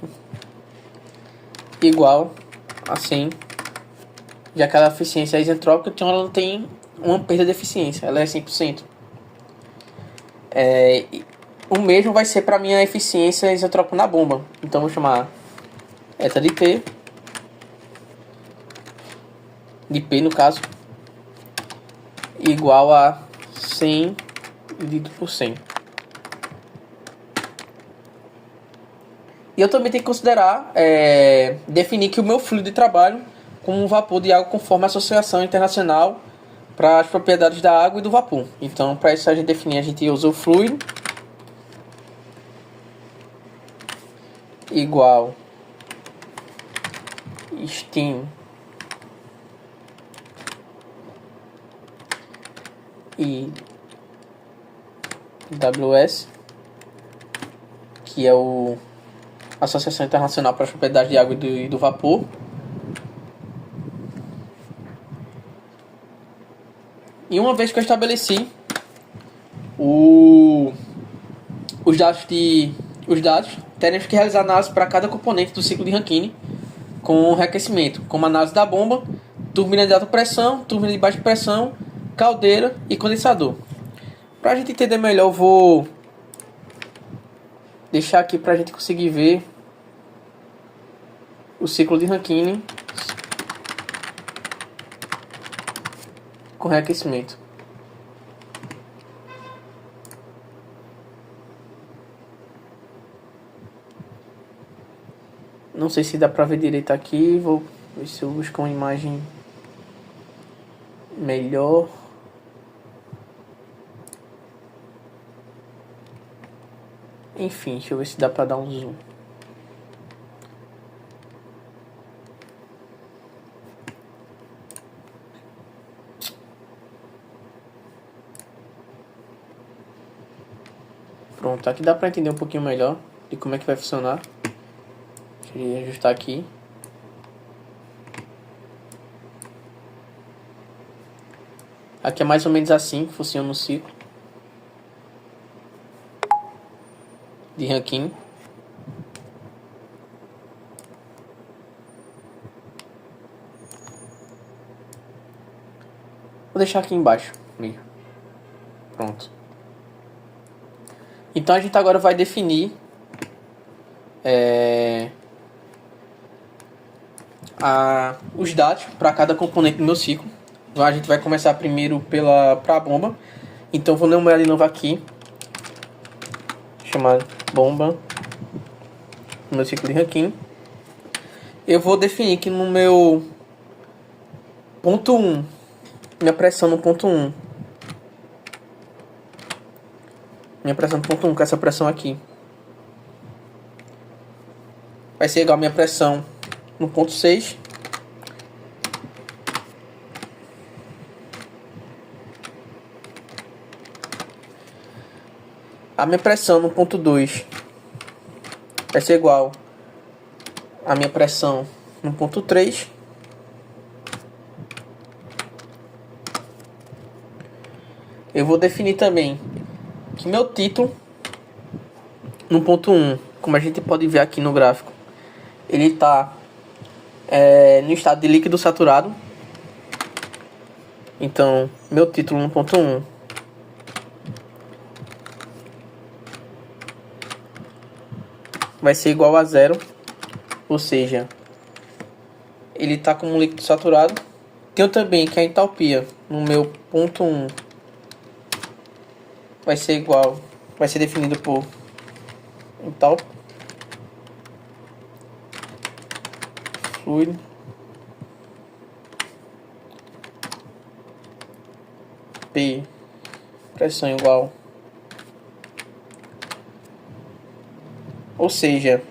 igual a 100, já que a eficiência é isentrópica, então ela não tem uma perda de eficiência, ela é 100%. O mesmo vai ser para minha eficiência isentrópica na bomba, então vou chamar eta de T, de P no caso, igual a 100 dividido por 100. E eu também tenho que considerar, definir que o meu fluido de trabalho como um vapor de água conforme a Associação Internacional para as Propriedades da Água e do Vapor. Então, para isso a gente definir, a gente usa o fluido igual steam e WS, que é a Associação Internacional para as Propriedades de Água e do Vapor. E uma vez que eu estabeleci os dados, teremos que realizar análise para cada componente do ciclo de Rankine com reaquecimento, como análise da bomba, turbina de alta pressão, turbina de baixa pressão, caldeira e condensador. Para a gente entender melhor, eu vou deixar aqui para a gente conseguir ver o ciclo de Rankine com reaquecimento. Não sei se dá pra ver direito aqui. Vou ver se eu busco uma imagem melhor. Enfim, deixa eu ver se dá pra dar um zoom. Pronto, aqui dá pra entender um pouquinho melhor de como é que vai funcionar. Deixa eu ajustar aqui. Aqui é mais ou menos assim que funciona o ciclo de Rankine. Vou deixar aqui embaixo mesmo. Pronto. Então a gente agora vai definir os dados para cada componente do meu ciclo. Então a gente vai começar primeiro para a bomba. Então vou dar uma olhada de novo aqui. Chamar bomba no meu ciclo de Rankine. Eu vou definir que no meu ponto 1, minha pressão no ponto 1, com essa pressão aqui, vai ser igual a minha pressão no ponto 6. A minha pressão no ponto 2 vai ser igual a minha pressão no ponto 3. Eu vou definir também que meu título no ponto 1, como a gente pode ver aqui no gráfico, ele está no estado de líquido saturado. Então, meu título no ponto 1 vai ser igual a 0, ou seja, ele está como líquido saturado. Tenho também que a entalpia no meu ponto 1 vai ser definido por entalpia fluido P pressão igual, ou seja,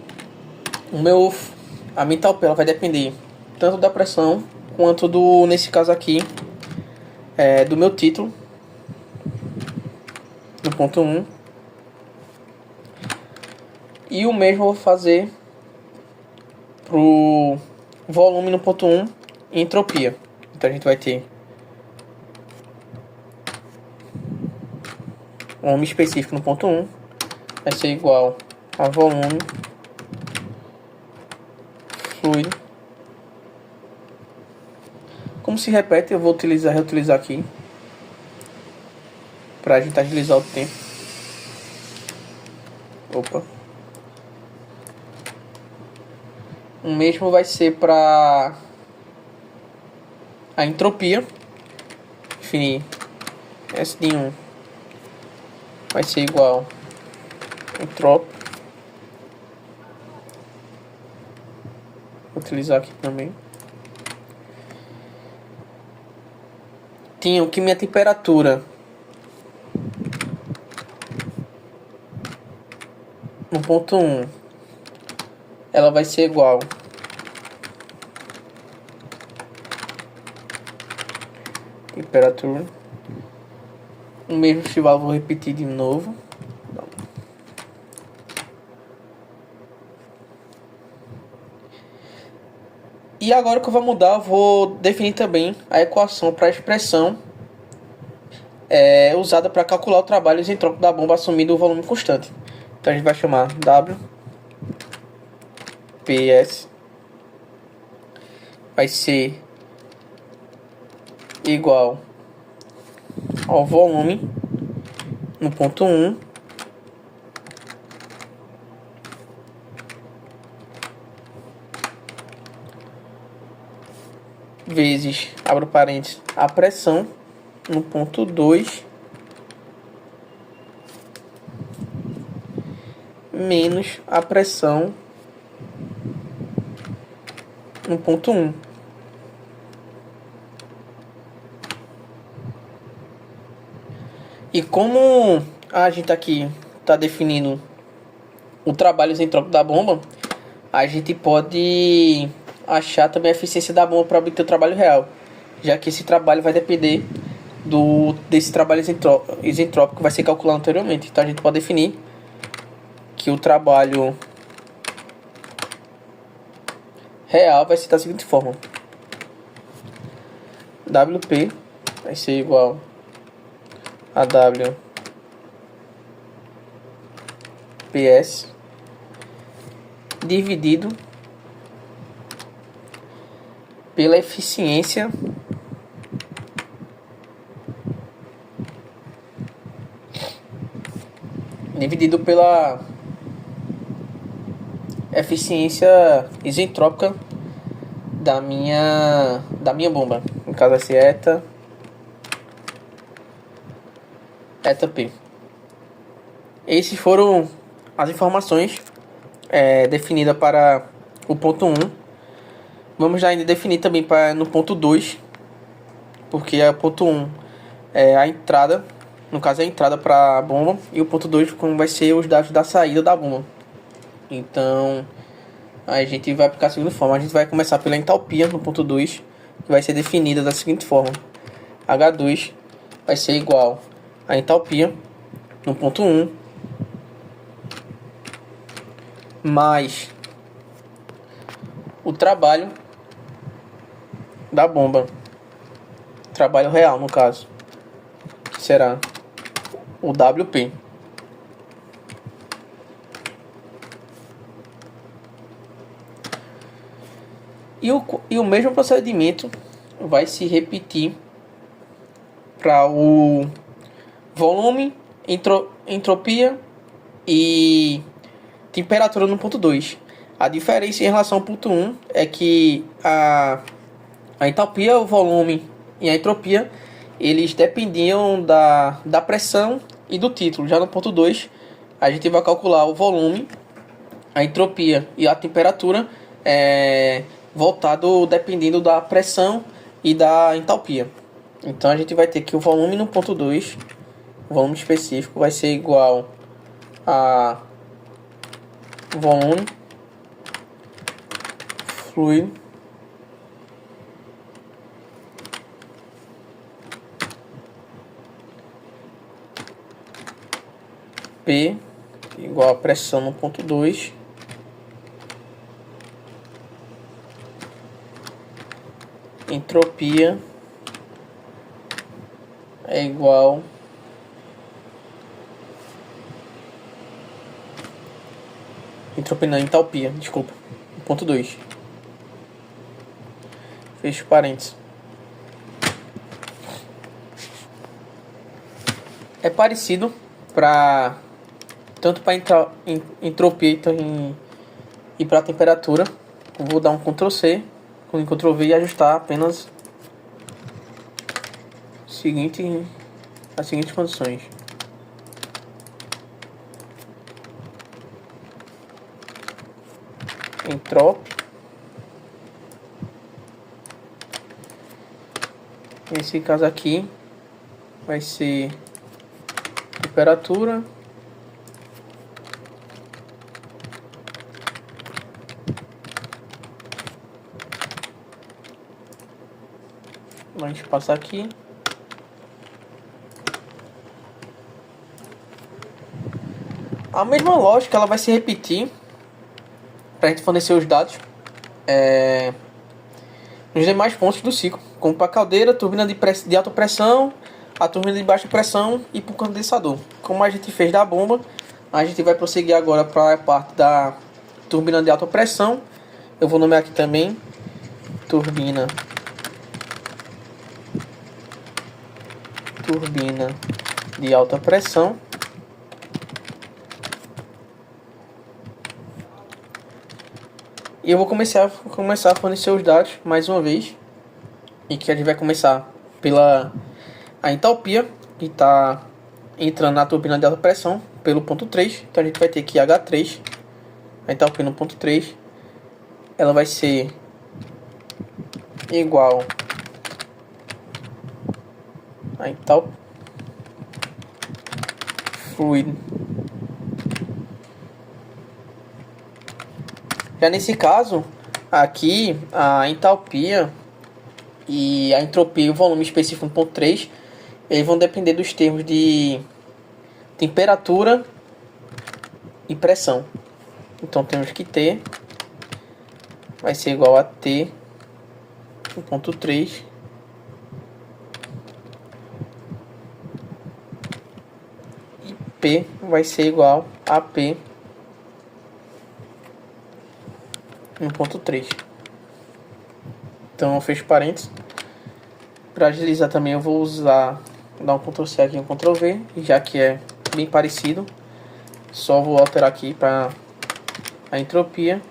a minha entalpia ela vai depender tanto da pressão quanto nesse caso aqui, do meu título no ponto 1. E o mesmo eu vou fazer pro volume no ponto 1 e entropia. Então a gente vai ter um volume específico no ponto 1 vai ser igual a volume fluido. Como se repete, eu vou reutilizar aqui para a gente agilizar o tempo. Opa. O mesmo vai ser para a entropia. Definir S de 1 vai ser igual a entropia utilizar aqui também. Tinha que minha temperatura no ponto 1 ela vai ser igual temperatura. O mesmo estival vou repetir de novo. E agora que eu vou mudar, eu vou definir também a equação para a expressão usada para calcular o trabalho isentrópico da bomba assumindo o volume constante. Então a gente vai chamar WPS vai ser igual ao volume no ponto 1 vezes, abro parênteses, a pressão no ponto 2 menos a pressão no ponto 1. E como a gente aqui está definindo o trabalho isentrópico da bomba, a gente pode achar também a eficiência da bomba para obter o trabalho real, já que esse trabalho vai depender desse trabalho isentrópico que vai ser calculado anteriormente. Então a gente pode definir que o trabalho real vai ser da seguinte forma: WP vai ser igual a WPS dividido pela eficiência isentrópica da minha bomba. No caso vai ser eta P. Esses foram as informações definidas para o ponto 1. Vamos já ainda definir também no ponto 2, porque o ponto 1 é a entrada, no caso é a entrada para a bomba, e o ponto 2 como vai ser os dados da saída da bomba. Então a gente vai aplicar a segunda forma. A gente vai começar pela entalpia no ponto 2, que vai ser definida da seguinte forma: H2 vai ser igual a entalpia no ponto 1 mais o trabalho da bomba, trabalho real no caso, que será o WP. E o mesmo procedimento vai se repetir para o volume, entropia e temperatura no ponto 2. A diferença em relação ao ponto 1 é que a entalpia, o volume e a entropia, eles dependiam da pressão e do título. Já no ponto 2, a gente vai calcular o volume, a entropia e a temperatura voltado dependendo da pressão e da entalpia. Então a gente vai ter que o volume no ponto 2, o volume específico, vai ser igual a volume fluido P igual a pressão no ponto 2 entropia é igual entalpia, desculpa, ponto 2. Fecho parênteses. É parecido tanto para entropia e para temperatura. Eu vou dar um Ctrl C com Ctrl V e ajustar apenas as seguintes condições. Entrópico Nesse caso aqui vai ser temperatura. Vamos passar aqui. A mesma lógica ela vai se repetir para a gente fornecer os dados nos demais pontos do ciclo, como para a caldeira, turbina de alta pressão, a turbina de baixa pressão e para o condensador. Como a gente fez da bomba, a gente vai prosseguir agora para a parte da turbina de alta pressão. Eu vou nomear aqui também turbina de alta pressão. E eu vou começar a fornecer os dados mais uma vez. E que a gente vai começar pela a entalpia, que está entrando na turbina de alta pressão, pelo ponto 3. Então a gente vai ter que H3, a entalpia no ponto 3, ela vai ser igual a entalpia fluido. Já nesse caso, aqui a entalpia e a entropia e o volume específico 1.3, eles vão depender dos termos de temperatura e pressão. Então temos que T vai ser igual a T 1.3 e P vai ser igual a P 1.3. Então eu fecho parênteses. Para agilizar também eu vou dar um Ctrl C aqui e um Ctrl V, já que é bem parecido. Só vou alterar aqui para a entropia.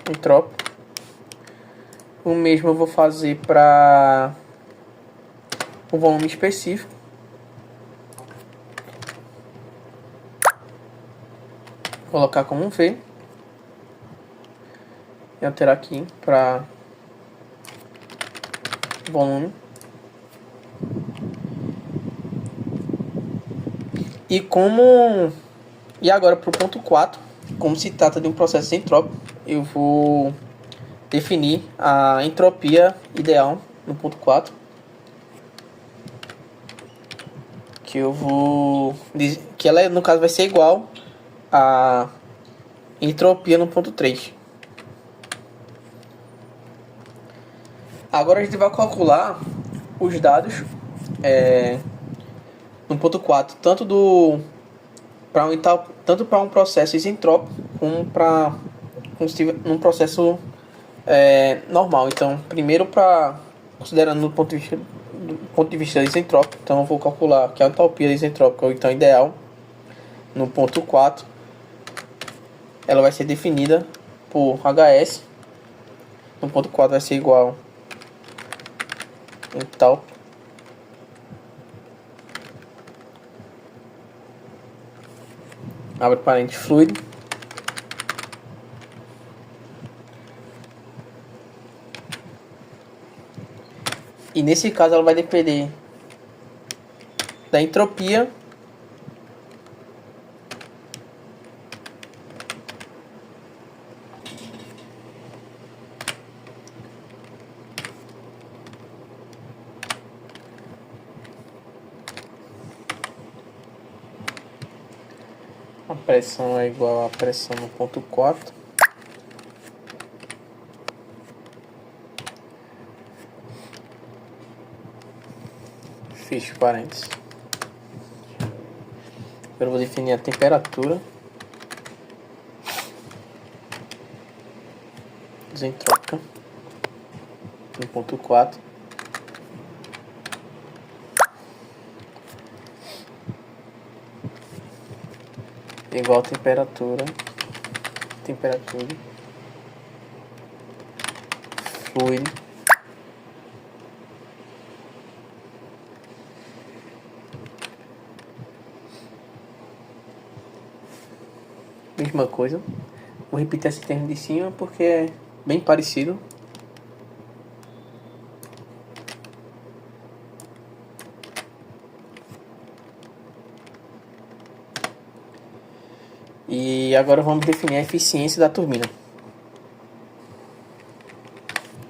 Entrópico. O mesmo eu vou fazer para o volume específico. Colocar como um V. E alterar aqui para volume. E agora para o ponto 4, como se trata de um processo entrópico, eu vou definir a entropia ideal no ponto 4. Que ela no caso vai ser igual a entropia no ponto 3. Agora a gente vai calcular os dados no ponto 4, tanto para um processo isentrópico como para um processo normal. Então, primeiro considerando do ponto de vista isentrópico, então eu vou calcular que a entalpia isentrópica, ou então ideal, no ponto 4, ela vai ser definida por HS. No ponto 4 vai ser igual entalpia abre parênteses fluido e nesse caso ela vai depender da entropia a pressão é igual a pressão no ponto 4 fecho parênteses. Agora eu vou definir a temperatura isentrópica no ponto 4 igual a temperatura fluido mesma coisa. Vou repetir esse termo de cima porque é bem parecido. E agora vamos definir a eficiência da turbina.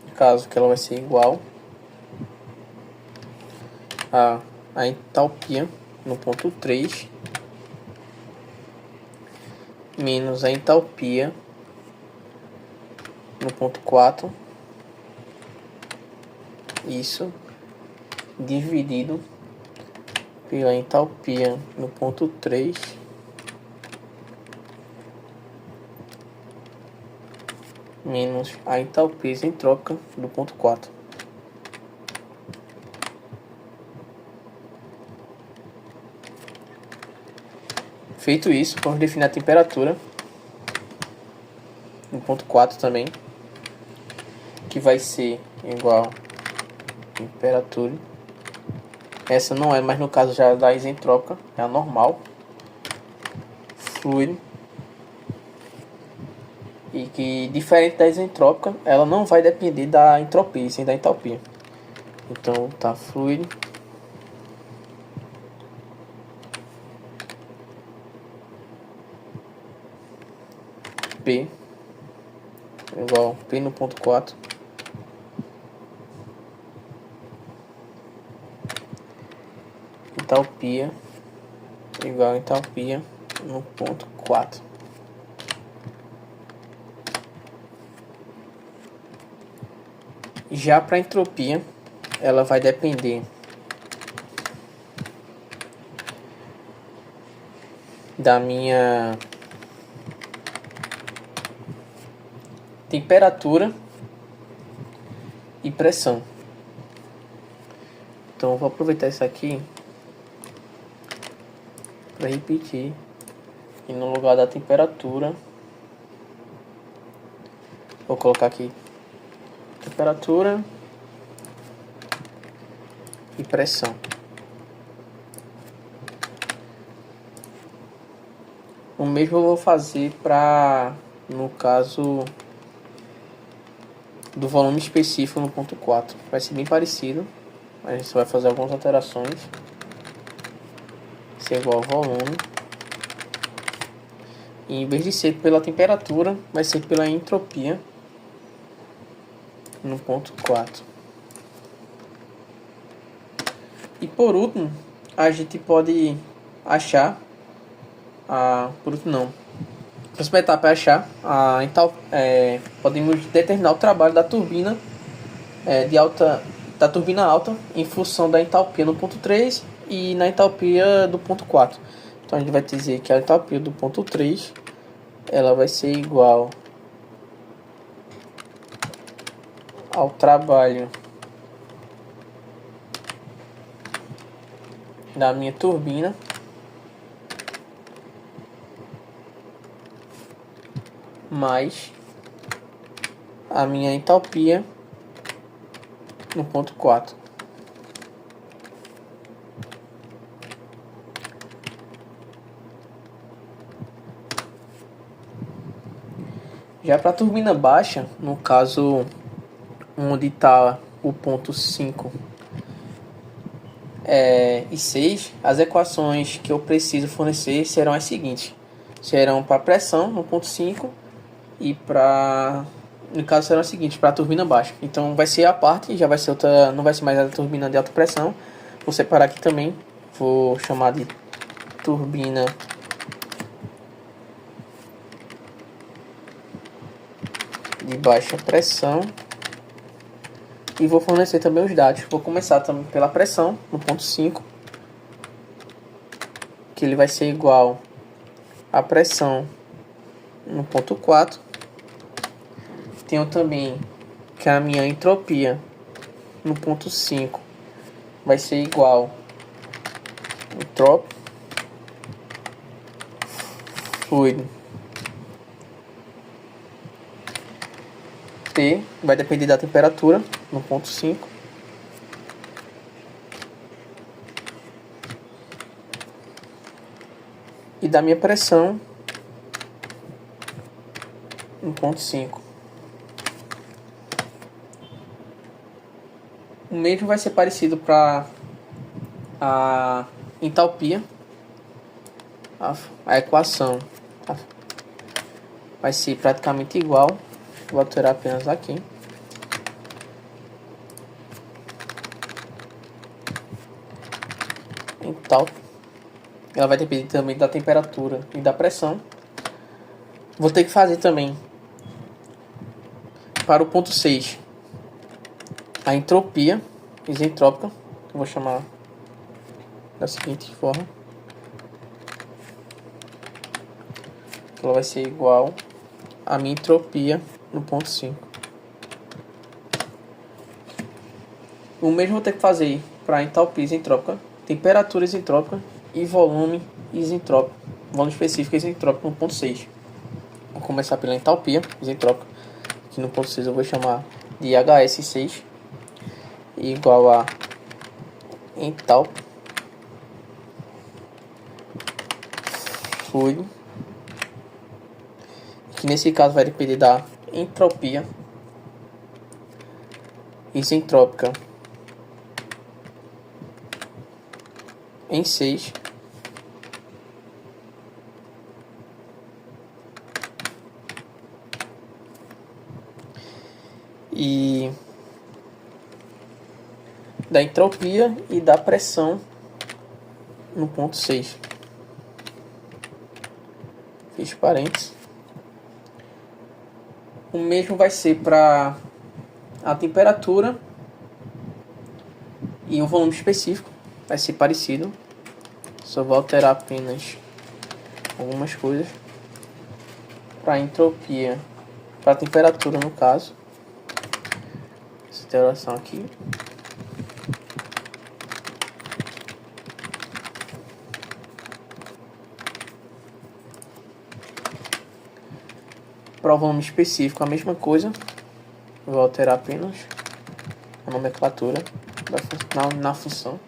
No caso que ela vai ser igual a entalpia no ponto 3 menos a entalpia no ponto 4, isso dividido pela entalpia no ponto 3 menos a entalpia isentrópica do ponto 4. Feito isso, vamos definir a temperatura no ponto 4 também, que vai ser igual a temperatura. Essa não é, mas no caso já da isentrópica, é a normal, fluido. E que, diferente da isentrópica, ela não vai depender da entropia, sim da entalpia. Então, tá fluido P igual P no ponto 4 entalpia igual a entalpia no ponto 4. Já para entropia, ela vai depender da minha temperatura e pressão. Então eu vou aproveitar isso aqui para repetir, e no lugar da temperatura vou colocar aqui temperatura e pressão. O mesmo eu vou fazer para, no caso do volume específico no ponto 4. Vai ser bem parecido, a gente vai fazer algumas alterações. Ser igual ao volume, e em vez de ser pela temperatura, vai ser pela entropia no ponto 4. E por último, a gente pode achar por último não, próxima etapa é achar podemos determinar o trabalho da turbina da turbina alta em função da entalpia no ponto 3 e na entalpia do ponto 4. Então a gente vai dizer que a entalpia do ponto 3 ela vai ser igual ao trabalho da minha turbina mais a minha entalpia no ponto 4. Já para a turbina baixa, no caso onde está o ponto 5 e 6, as equações que eu preciso fornecer serão as seguintes. Serão para pressão no ponto 5 e para, no caso, serão as seguintes para a turbina baixa. Então vai ser a parte, já vai ser outra, não vai ser mais a turbina de alta pressão. Vou separar aqui também, vou chamar de turbina de baixa pressão, e vou fornecer também os dados. Vou começar também pela pressão no ponto 5, que ele vai ser igual a pressão no ponto 4. Tenho também que a minha entropia no ponto 5 vai ser igual entrópico fluido T, vai depender da temperatura no ponto 5, e da minha pressão no ponto 5. O mesmo vai ser parecido para a entalpia, a equação vai ser praticamente igual. Vou alterar apenas aqui. Então, ela vai depender também da temperatura e da pressão. Vou ter que fazer também para o ponto 6 a entropia isentrópica, que eu vou chamar da seguinte forma. Ela vai ser igual a minha entropia no ponto 5. O mesmo vou ter que fazer para a entalpia isentrópica, temperatura isentrópica e volume isentrópico, volume específico isentrópico no ponto 6. Vou começar pela entalpia isentrópica, que no ponto 6 eu vou chamar de HS6, igual a entalpia fluido, que nesse caso vai depender da entropia isentrópica em 6 e da entropia e da pressão no ponto 6. Fecho parênteses. O mesmo vai ser para a temperatura e o volume específico. Vai ser parecido. Só vou alterar apenas algumas coisas. Para a entropia, para a temperatura no caso. Essa alteração aqui. Para o volume específico a mesma coisa. Vou alterar apenas a nomenclatura na função.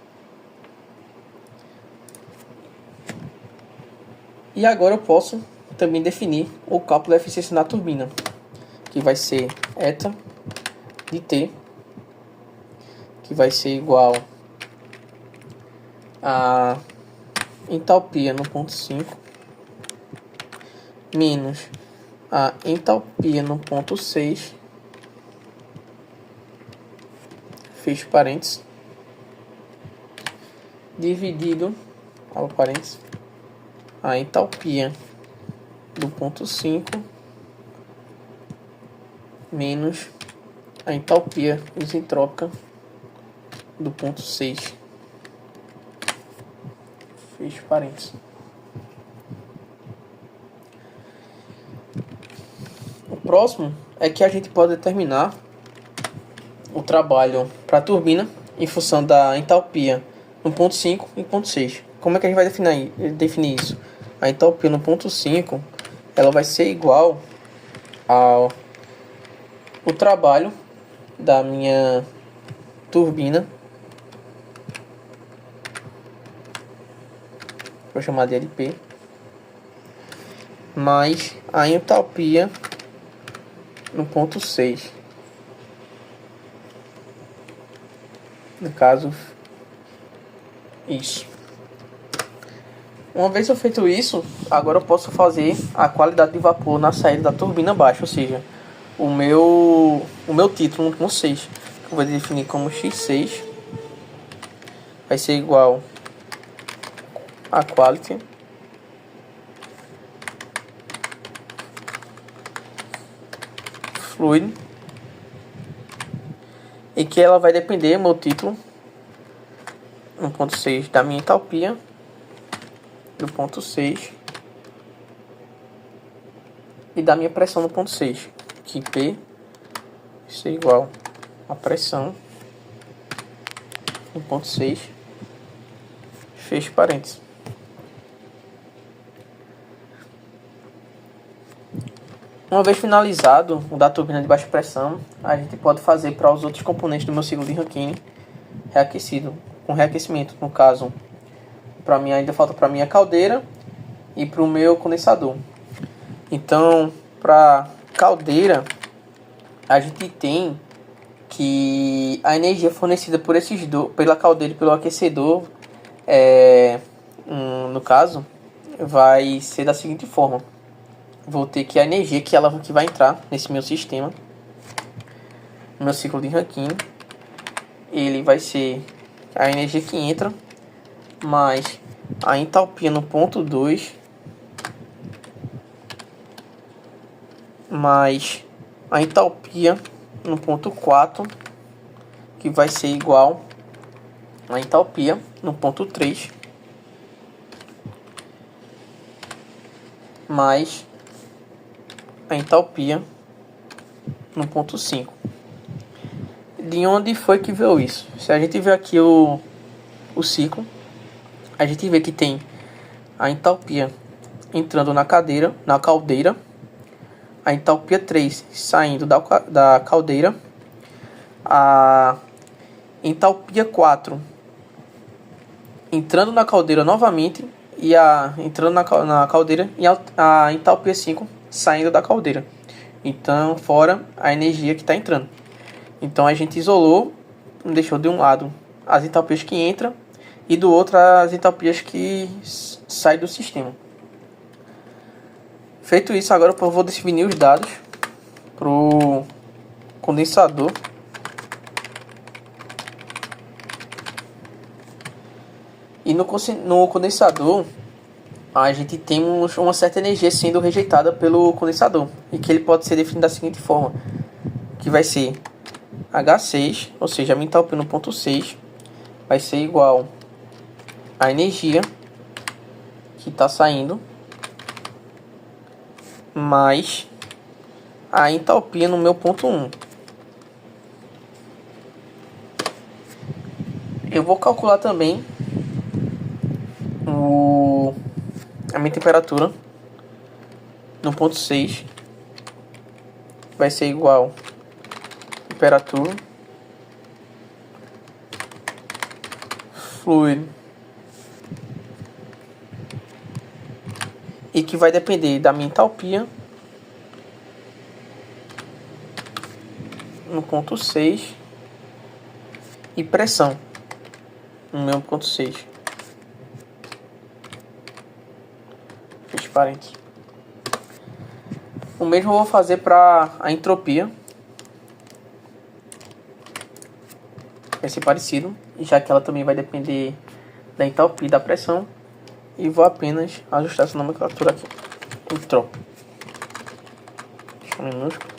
E agora eu posso também definir o cálculo da eficiência na turbina, que vai ser eta de T, que vai ser igual a entalpia no ponto 5 menos a entalpia no ponto 6, fecho parênteses, dividido, abro parênteses, a entalpia do ponto 5 menos a entalpia isentrópica do ponto 6, fecho parênteses. O próximo é que a gente pode determinar o trabalho para a turbina em função da entalpia no ponto 5 e ponto 6. Como é que a gente vai definir isso? A entalpia no ponto 5 ela vai ser igual ao o trabalho da minha turbina, vou chamar de LP, mais a entalpia no ponto 6. No caso, isso. Uma vez eu feito isso, agora eu posso fazer a qualidade de vapor na saída da turbina baixa, ou seja, o meu título no 6, que eu vou definir como X6, vai ser igual a quality fluid, e que ela vai depender, meu título, no ponto 6, da minha entalpia, do ponto 6, e da minha pressão no ponto 6, que P é igual a pressão no ponto 6, fecho parênteses. Uma vez finalizado o da turbina de baixa pressão, a gente pode fazer para os outros componentes do meu ciclo de Rankine reaquecido, com reaquecimento. No caso, para mim ainda falta para minha caldeira e para o meu condensador. Então, para caldeira, a gente tem que a energia fornecida por pela caldeira e pelo aquecedor, no caso, vai ser da seguinte forma. vou ter que a energia que vai entrar nesse meu sistema, no meu ciclo de Rankine, ele vai ser a energia que entra mais a entalpia no ponto 2 mais a entalpia no ponto 4, que vai ser igual a entalpia no ponto 3 mais a entalpia no ponto 5. De onde foi que veio isso? Se a gente ver aqui o ciclo, a gente vê que tem a entalpia entrando na caldeira, a entalpia 3 saindo da caldeira, a entalpia 4 entrando na caldeira novamente e entrando na caldeira e a entalpia 5 saindo da caldeira. Então, fora a energia que está entrando. Então, a gente isolou, deixou de um lado as entalpias que entram e do outro as entalpias que saem do sistema. Feito isso, agora eu vou definir os dados para o condensador. E no condensador, a gente tem uma certa energia sendo rejeitada pelo condensador. E que ele pode ser definido da seguinte forma. Que vai ser H6, ou seja, a minha entalpia no ponto 6, vai ser igual a energia que está saindo mais a entalpia no meu ponto 1. Eu vou calcular também a minha temperatura no ponto 6 vai ser igual a temperatura fluido, e que vai depender da minha entalpia no ponto 6 e pressão no meu ponto 6. Feche parênteses. O mesmo eu vou fazer para a entropia. Vai ser parecido, já que ela também vai depender da entalpia e da pressão. E vou apenas ajustar essa nomenclatura aqui. Entrópio. Deixa eu minúsculo.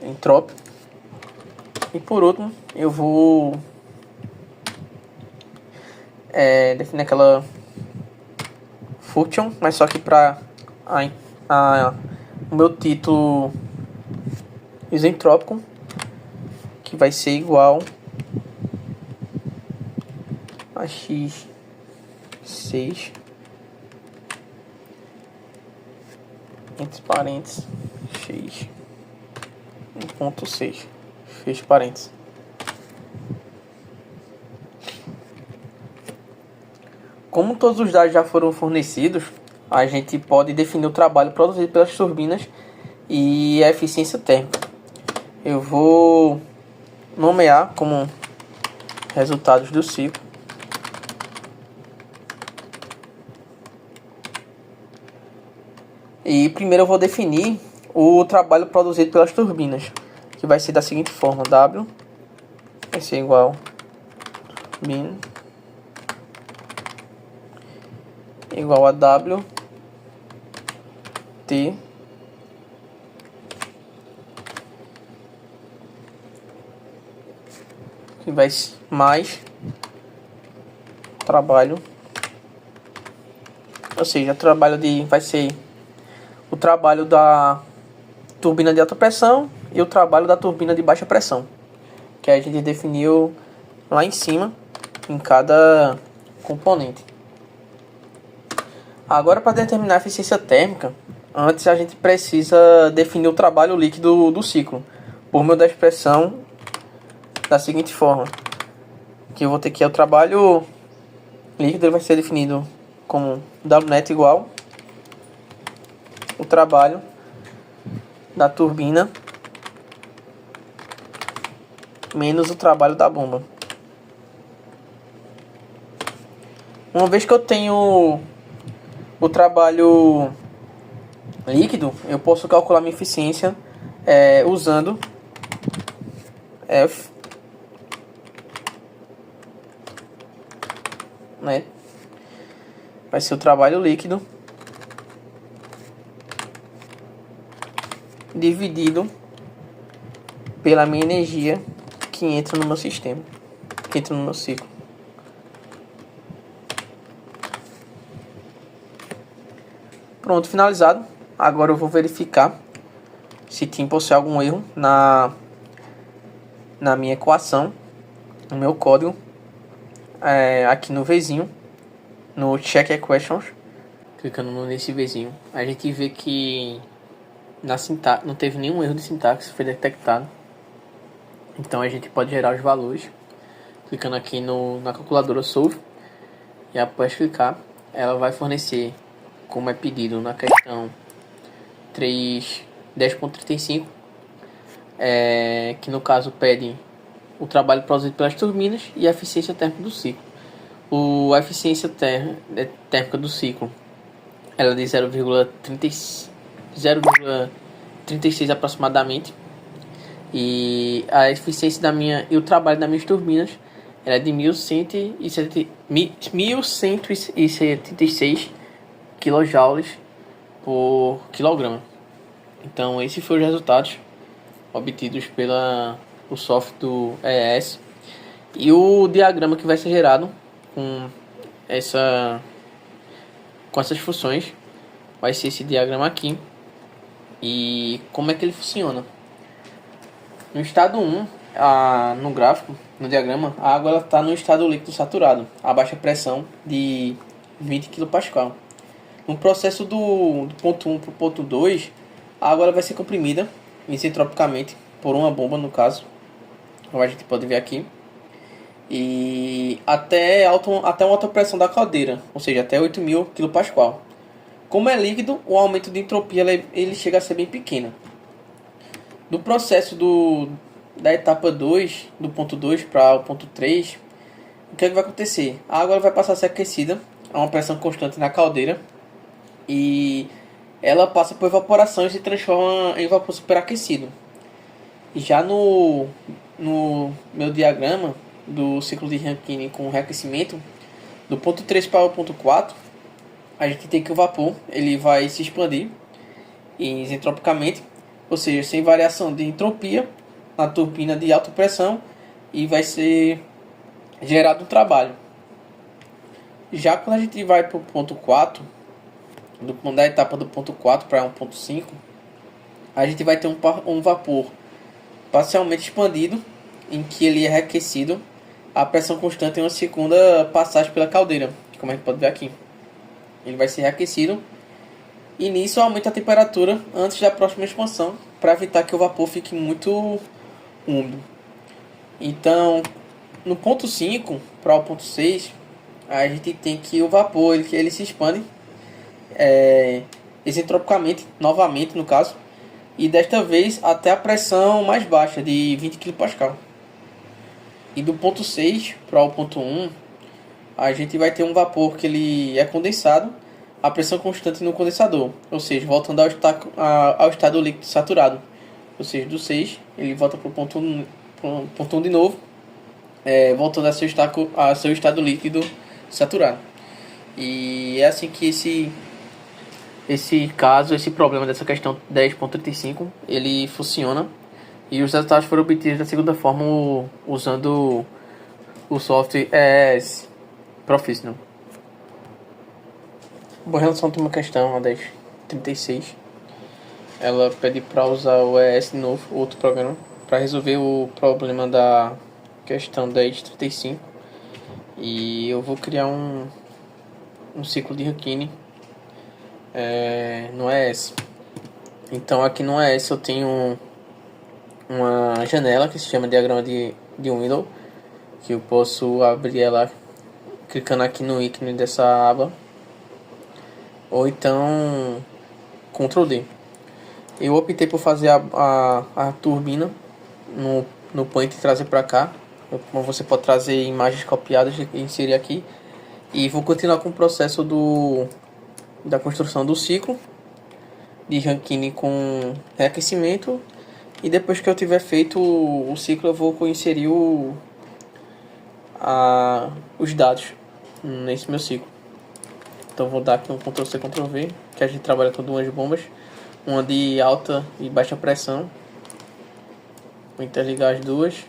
Entrópio. E por último, eu vou definir aquela function, mas só que para o meu título isentrópico, que vai ser igual a x6 entre parênteses x 1.6 feche parênteses. Como todos os dados já foram fornecidos, a gente pode definir o trabalho produzido pelas turbinas e a eficiência térmica. Eu vou nomear como resultados do ciclo e primeiro eu vou definir o trabalho produzido pelas turbinas, que vai ser da seguinte forma: W vai ser igual min igual a W T que vai mais trabalho, ou seja, vai ser o trabalho da turbina de alta pressão e o trabalho da turbina de baixa pressão, que a gente definiu lá em cima em cada componente. Agora, para determinar a eficiência térmica, antes a gente precisa definir o trabalho líquido do ciclo, por meio da expressão da seguinte forma, que eu vou ter que o trabalho líquido ele vai ser definido como Wnet igual o trabalho da turbina menos o trabalho da bomba. Uma vez que eu tenho o trabalho líquido, eu posso calcular minha eficiência usando F, né? Vai ser o trabalho líquido dividido pela minha energia que entra no meu sistema, que entra no meu ciclo. Pronto, finalizado. Agora eu vou verificar se possui algum erro na minha equação, no meu código, aqui no Vzinho, no Check Equations. Clicando nesse Vzinho, a gente vê que na sintaxe não teve nenhum erro de sintaxe, foi detectado. Então a gente pode gerar os valores clicando aqui na calculadora Solve, e após clicar ela vai fornecer, como é pedido na questão 10.35, que no caso pede o trabalho produzido pelas turbinas e a eficiência térmica do ciclo. A eficiência térmica do ciclo ela é de 0,36 aproximadamente, e a eficiência e o trabalho das minhas turbinas ela é de 1176 kJ por quilograma. Então esses foram os resultados obtidos o software do EES, e o diagrama que vai ser gerado com essas funções vai ser esse diagrama aqui. E como é que ele funciona? No estado 1, no gráfico, no diagrama, a água está no estado líquido saturado, a baixa pressão de 20 kPa. No processo do ponto 1 para o ponto 2, a água vai ser comprimida isentropicamente por uma bomba, no caso, como a gente pode ver aqui, e até uma alta pressão da caldeira, ou seja, até 8.000 kPa. Como é líquido, o aumento de entropia ele chega a ser bem pequeno. No processo da etapa 2, do ponto 2 para o ponto 3, o que vai acontecer? A água vai passar a ser aquecida a uma pressão constante na caldeira, e ela passa por evaporação e se transforma em vapor superaquecido. E já no meu diagrama do ciclo de Rankine com reaquecimento, do ponto 3 para o ponto 4, a gente tem que o vapor ele vai se expandir isentropicamente, ou seja, sem variação de entropia na turbina de alta pressão, e vai ser gerado um trabalho. Já quando a gente vai para o ponto 4, da etapa do ponto 4 para 1.5, a gente vai ter um vapor parcialmente expandido, em que ele é reaquecido a pressão constante em uma segunda passagem pela caldeira, como a gente pode ver aqui. Ele vai ser reaquecido, e nisso aumenta a temperatura antes da próxima expansão, para evitar que o vapor fique muito úmido. Então, no ponto 5 para o ponto 6, a gente tem que o vapor ele se expande isentropicamente, novamente no caso, e desta vez até a pressão mais baixa de 20 kPa. E do ponto 6 para o ponto 1, a gente vai ter um vapor que ele é condensado a pressão constante no condensador, ou seja, voltando ao estado líquido saturado. Ou seja, do 6 ele volta para o ponto 1 de novo, voltando a seu estado líquido saturado. E é assim que esse problema dessa questão 10.35 ele funciona, e os resultados foram obtidos da segunda forma usando o software EES Professional. Bom, em relação a uma questão, a 10.36, ela pede para usar o EES de novo, outro programa, para resolver o problema da questão 10.35, e eu vou criar um ciclo de Rankine no EES. Então aqui no EES eu tenho uma janela que se chama diagrama de window, que eu posso abrir ela clicando aqui no ícone dessa aba, ou então Ctrl D. Eu optei por fazer a turbina no point e trazer para cá. Você pode trazer imagens copiadas e inserir aqui, e vou continuar com o processo da construção do ciclo de Rankine com reaquecimento. E depois que eu tiver feito o ciclo, eu vou inserir os dados nesse meu ciclo. Então vou dar aqui um Ctrl C, Ctrl V, que a gente trabalha com duas bombas, uma de alta e baixa pressão. Vou interligar as duas.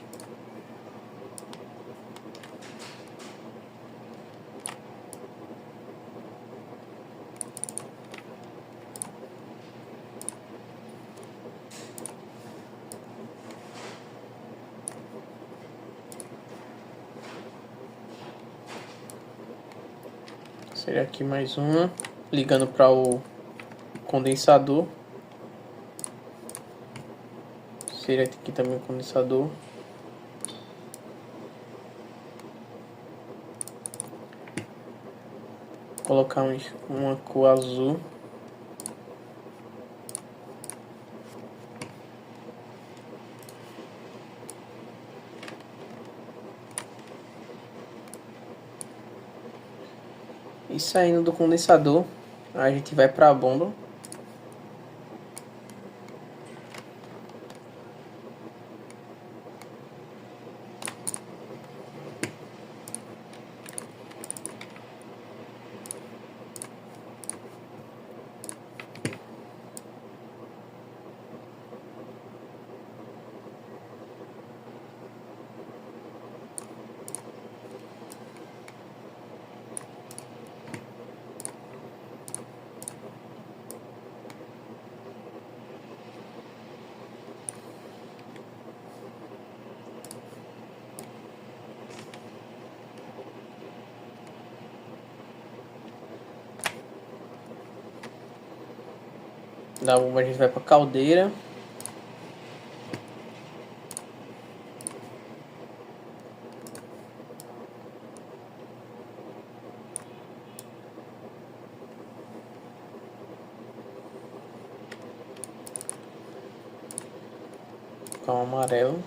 Seria aqui mais uma, ligando para o condensador. Seria aqui também o condensador. Colocar uma cor azul. E saindo do condensador, a gente vai para a bomba. Da bomba a gente vai para a caldeira. Com o amarelo.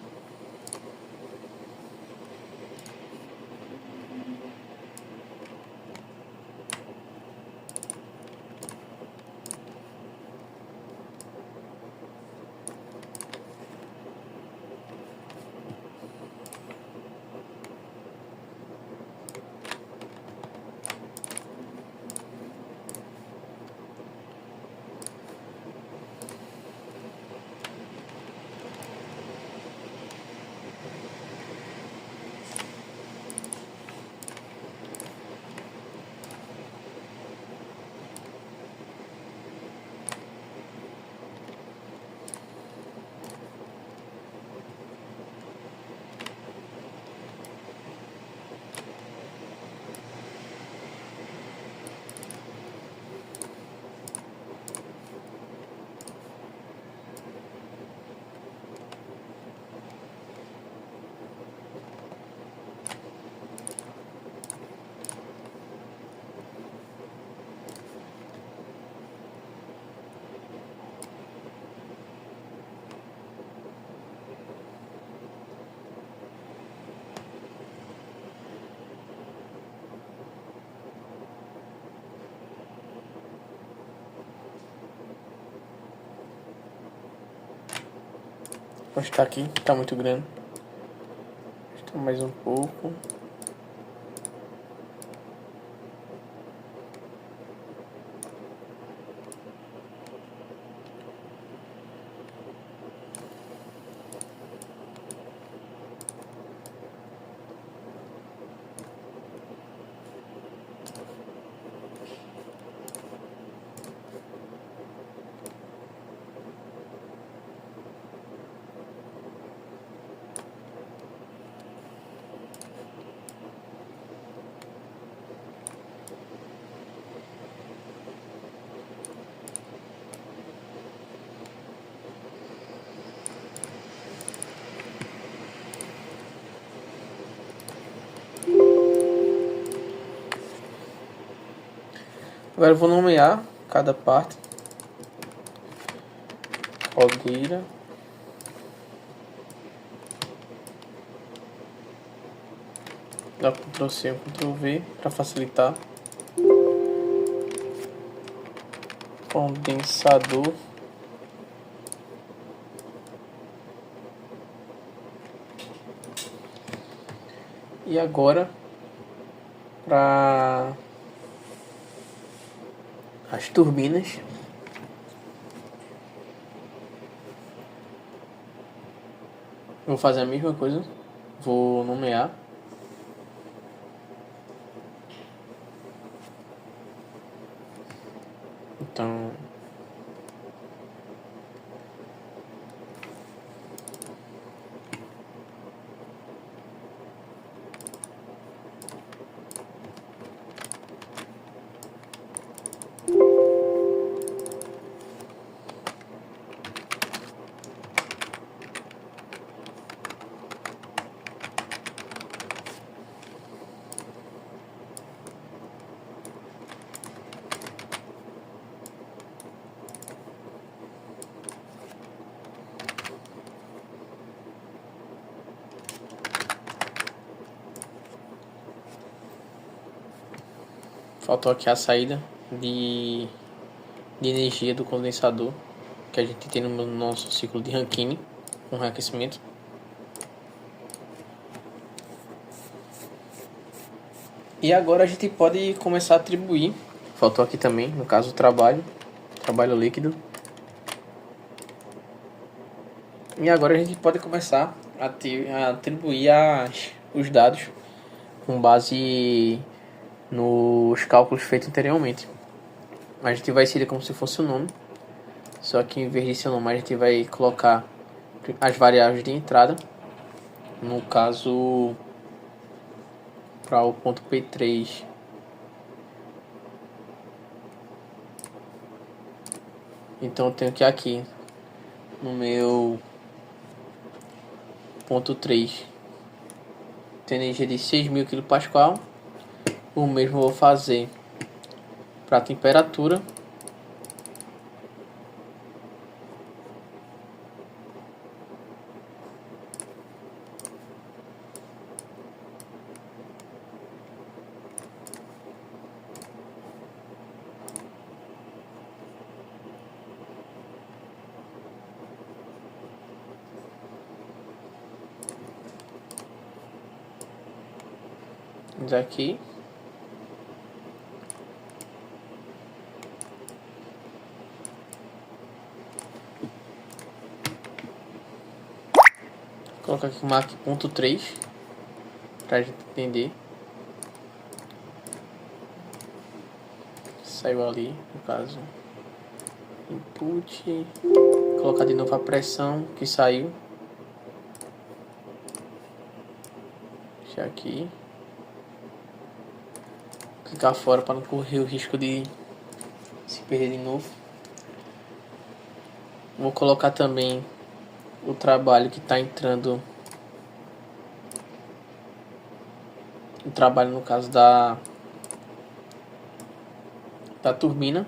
Vou estar aqui, tá muito grande. Estou mais um pouco. Agora eu vou nomear cada parte. Caldeira. Dá Ctrl C, Ctrl V para facilitar. condensador e agora para as turbinas. Vou fazer a mesma coisa, vou nomear. Então, faltou aqui a saída de energia do condensador que a gente tem no nosso ciclo de Rankine com reaquecimento. E agora a gente pode começar a atribuir. Faltou aqui também, no caso, o trabalho líquido. E agora a gente pode começar a atribuir os dados com base nos cálculos feitos anteriormente. A gente vai inserir como se fosse o nome, só que em vez de ser o nome a gente vai colocar as variáveis de entrada. No caso, para o ponto P3, então eu tenho que aqui no meu ponto 3 tem energia de 6.000 kPa. O mesmo eu vou fazer para a temperatura. Aqui colocar aqui mark ponto 3 para a gente entender. Saiu ali, no caso, input, colocar de novo a pressão que saiu. Deixar aqui, clicar fora para não correr o risco de se perder de novo. Vou colocar também o trabalho que está entrando, o trabalho no caso da turbina.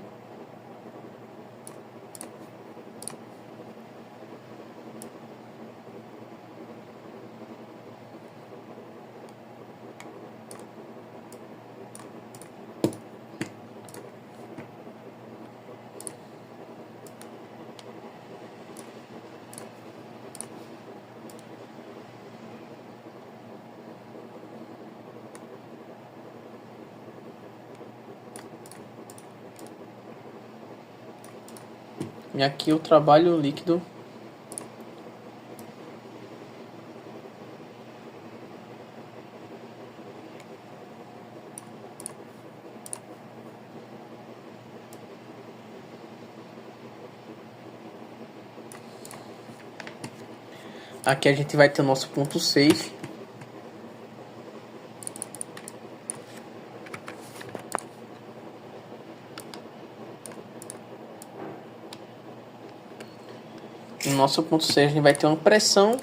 E aqui o trabalho líquido. Aqui a gente vai ter o nosso ponto 6. No nosso ponto 6 a gente vai ter uma pressão,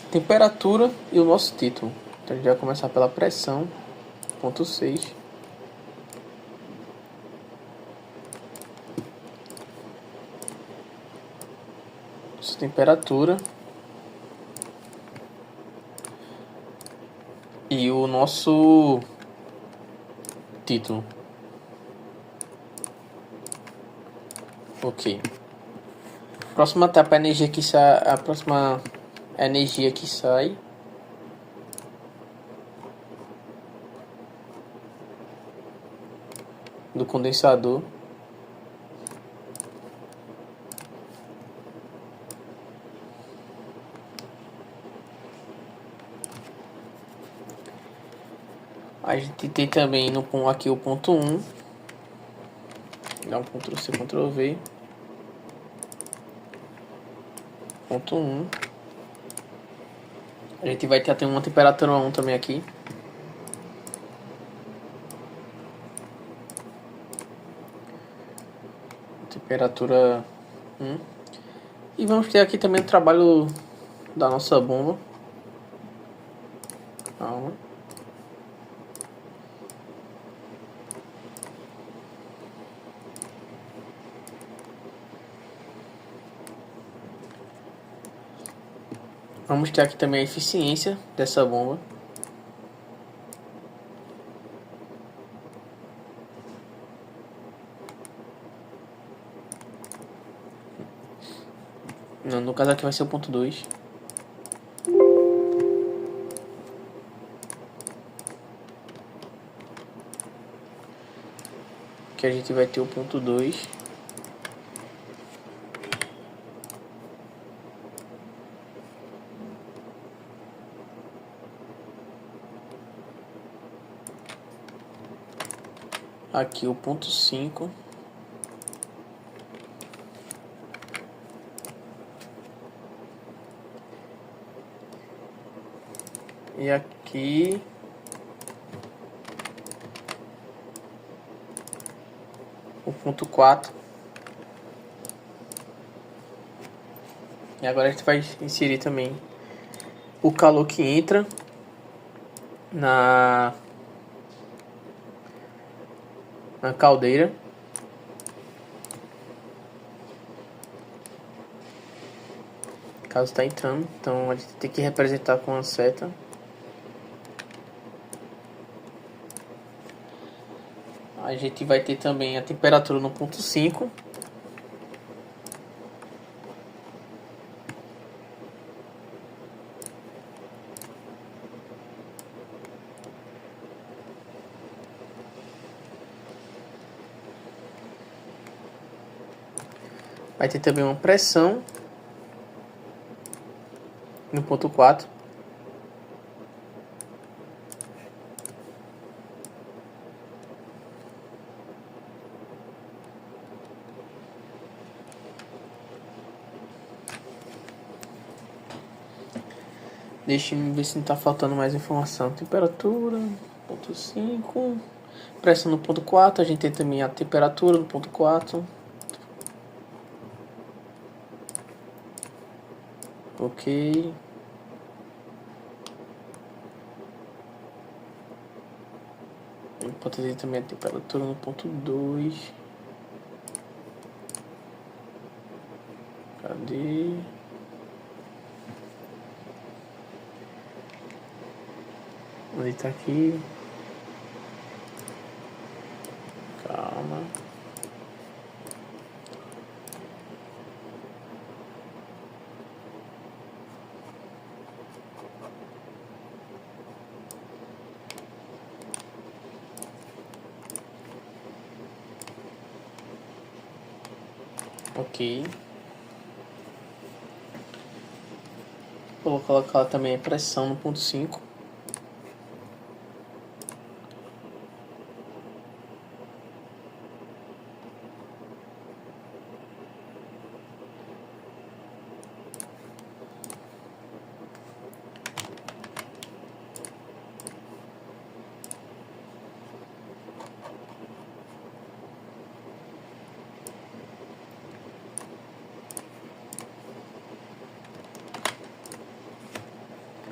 temperatura e o nosso título. Então a gente vai começar pela pressão, ponto 6. Temperatura e o nosso título. Ok. Próxima etapa, a energia que sai. A próxima energia que sai. Do condensador. A gente tem também no, aqui o ponto 1. Dá um Ctrl C, Ctrl V. Ponto 1. A gente vai ter uma temperatura 1 também aqui. Temperatura 1. E vamos ter aqui também o trabalho da nossa bomba. Calma. Vamos ter aqui também a eficiência dessa bomba. Não, no caso aqui vai ser o ponto 2. Que a gente vai ter o ponto 2. Aqui o ponto 5. E aqui o ponto 4. E agora a gente vai inserir também o calor que entra na caldeira. Caso está entrando, então a gente tem que representar com a seta. A gente vai ter também a temperatura no ponto 5. Vai ter também uma pressão no ponto 4. Deixa-me ver se não está faltando mais informação. Temperatura, ponto 5. Pressão no ponto 4. A gente tem também a temperatura no ponto 4. Ok. Pode ter também a temperatura no ponto 2. Cadê? Onde tá aqui? Calma. Ok. Vou colocar também a pressão no ponto 5.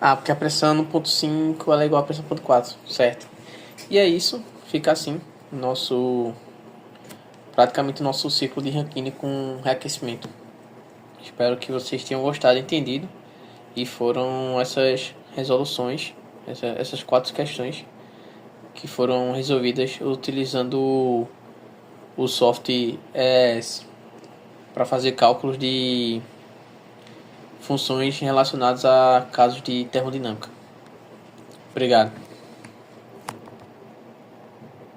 Ah, porque a pressão no ponto 5 ela é igual à pressão no ponto 4, certo? E é isso, fica assim, praticamente o nosso ciclo de Rankine com reaquecimento. Espero que vocês tenham gostado e entendido. E foram essas resoluções, essas 4 questões que foram resolvidas utilizando o software para fazer cálculos de funções relacionadas a casos de termodinâmica. Obrigado.